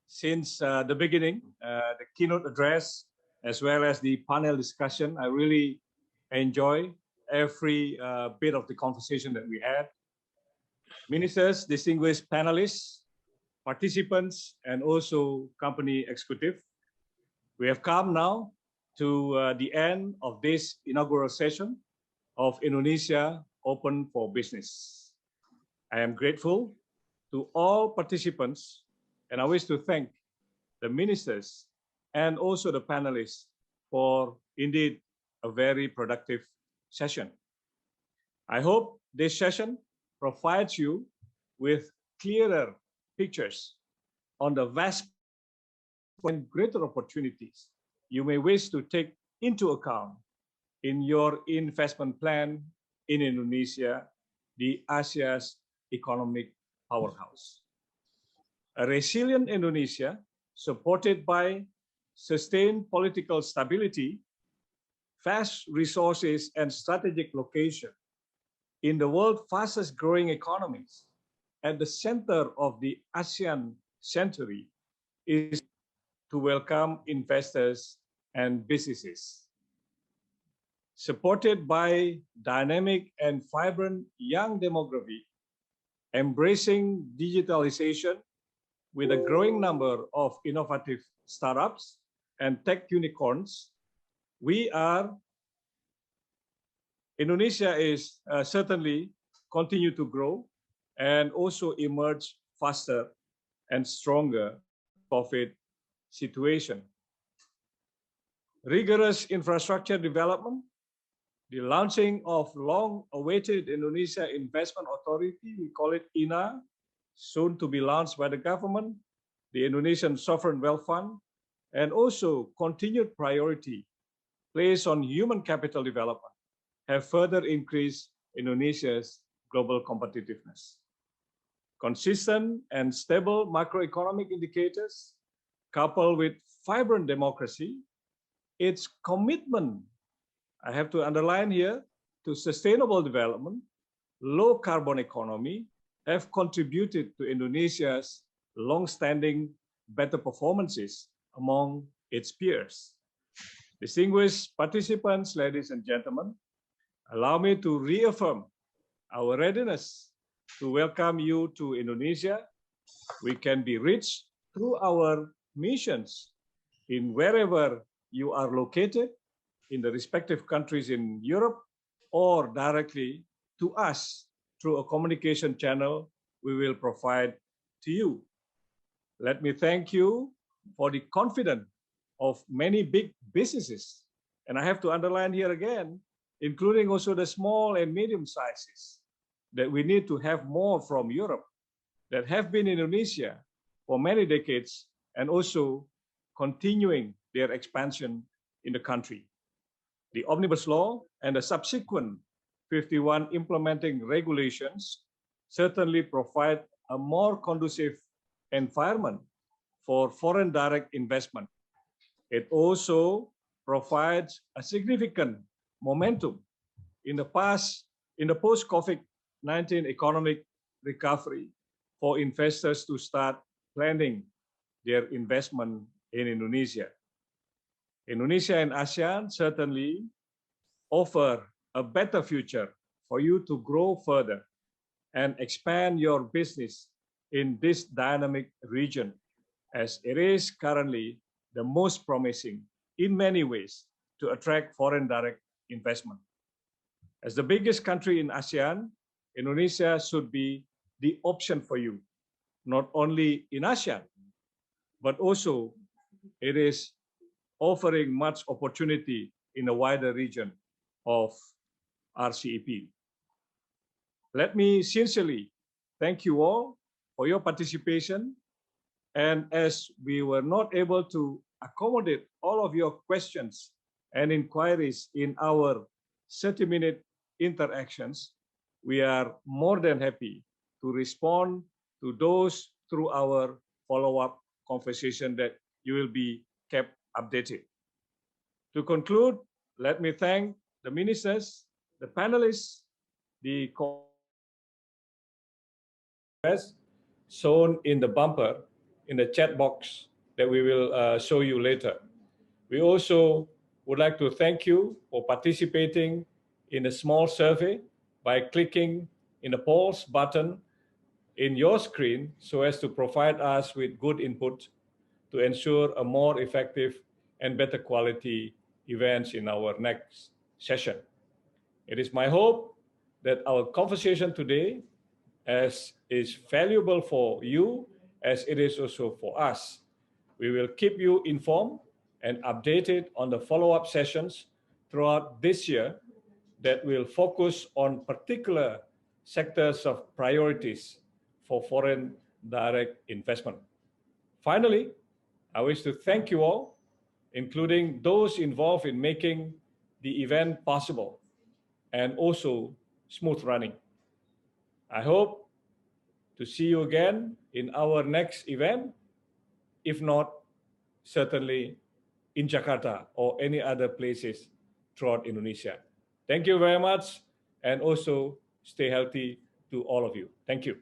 Since the beginning, the keynote address, as well as the panel discussion, I really enjoy every bit of the conversation that we had. Ministers, distinguished panelists, participants, and also company executive, we have come now to the end of this inaugural session of Indonesia Open for Business. I am grateful to all participants, and I wish to thank the ministers and also the panelists for indeed a very productive session. I hope this session provides you with clearer pictures on the vast and greater opportunities you may wish to take into account in your investment plan in Indonesia, the Asia's economic powerhouse. A resilient Indonesia, supported by sustained political stability, vast resources, and strategic location in the world's fastest growing economies, at the center of the ASEAN century, is to welcome investors and businesses. Supported by dynamic and vibrant young demography, embracing digitalization with a growing number of innovative startups and tech unicorns, Indonesia is certainly continue to grow and also emerge faster and stronger COVID situation. Rigorous infrastructure development, the launching of long-awaited Indonesia Investment Authority, we call it INA, soon to be launched by the government, the Indonesian Sovereign Wealth Fund, and also continued priority placed on human capital development have further increased Indonesia's global competitiveness. Consistent and stable macroeconomic indicators, coupled with vibrant democracy, its commitment, I have to underline here, to sustainable development, low carbon economy have contributed to Indonesia's long-standing better performances among its peers. Distinguished participants, ladies and gentlemen, allow me to reaffirm our readiness to welcome you to Indonesia. We can be reached through our missions in wherever you are located in the respective countries in Europe, or directly to us through a communication channel we will provide to you. Let me thank you for the confidence of many big businesses. And I have to underline here again, including also the small and medium sizes, that we need to have more from Europe that have been in Indonesia for many decades and also continuing their expansion in the country. The Omnibus Law and the subsequent 51 implementing regulations certainly provide a more conducive environment for foreign direct investment. It also provides a significant momentum in the post-COVID-19 economic recovery for investors to start planning their investment in Indonesia. Indonesia and ASEAN certainly offer a better future for you to grow further and expand your business in this dynamic region, as it is currently the most promising in many ways to attract foreign direct investment. As the biggest country in ASEAN, Indonesia should be the option for you, not only in ASEAN, but also it is offering much opportunity in a wider region of RCEP. Let me sincerely thank you all for your participation. And as we were not able to accommodate all of your questions and inquiries in our 30-minute interactions, we are more than happy to respond to those through our follow-up conversation that you will be kept updated. To conclude, let me thank the ministers, the panelists, the shown in the bumper in the chat box that we will show you later. We also would like to thank you for participating in a small survey by clicking in the polls button in your screen so as to provide us with good input to ensure a more effective and better quality events in our next session. It is my hope that our conversation today is valuable for you as it is also for us. We will keep you informed and updated on the follow-up sessions throughout this year that will focus on particular sectors of priorities for foreign direct investment. Finally, I wish to thank you all, including those involved in making the event possible and also smooth running. I hope to see you again in our next event, if not, certainly in Jakarta or any other places throughout Indonesia. Thank you very much, and also stay healthy to all of you. Thank you.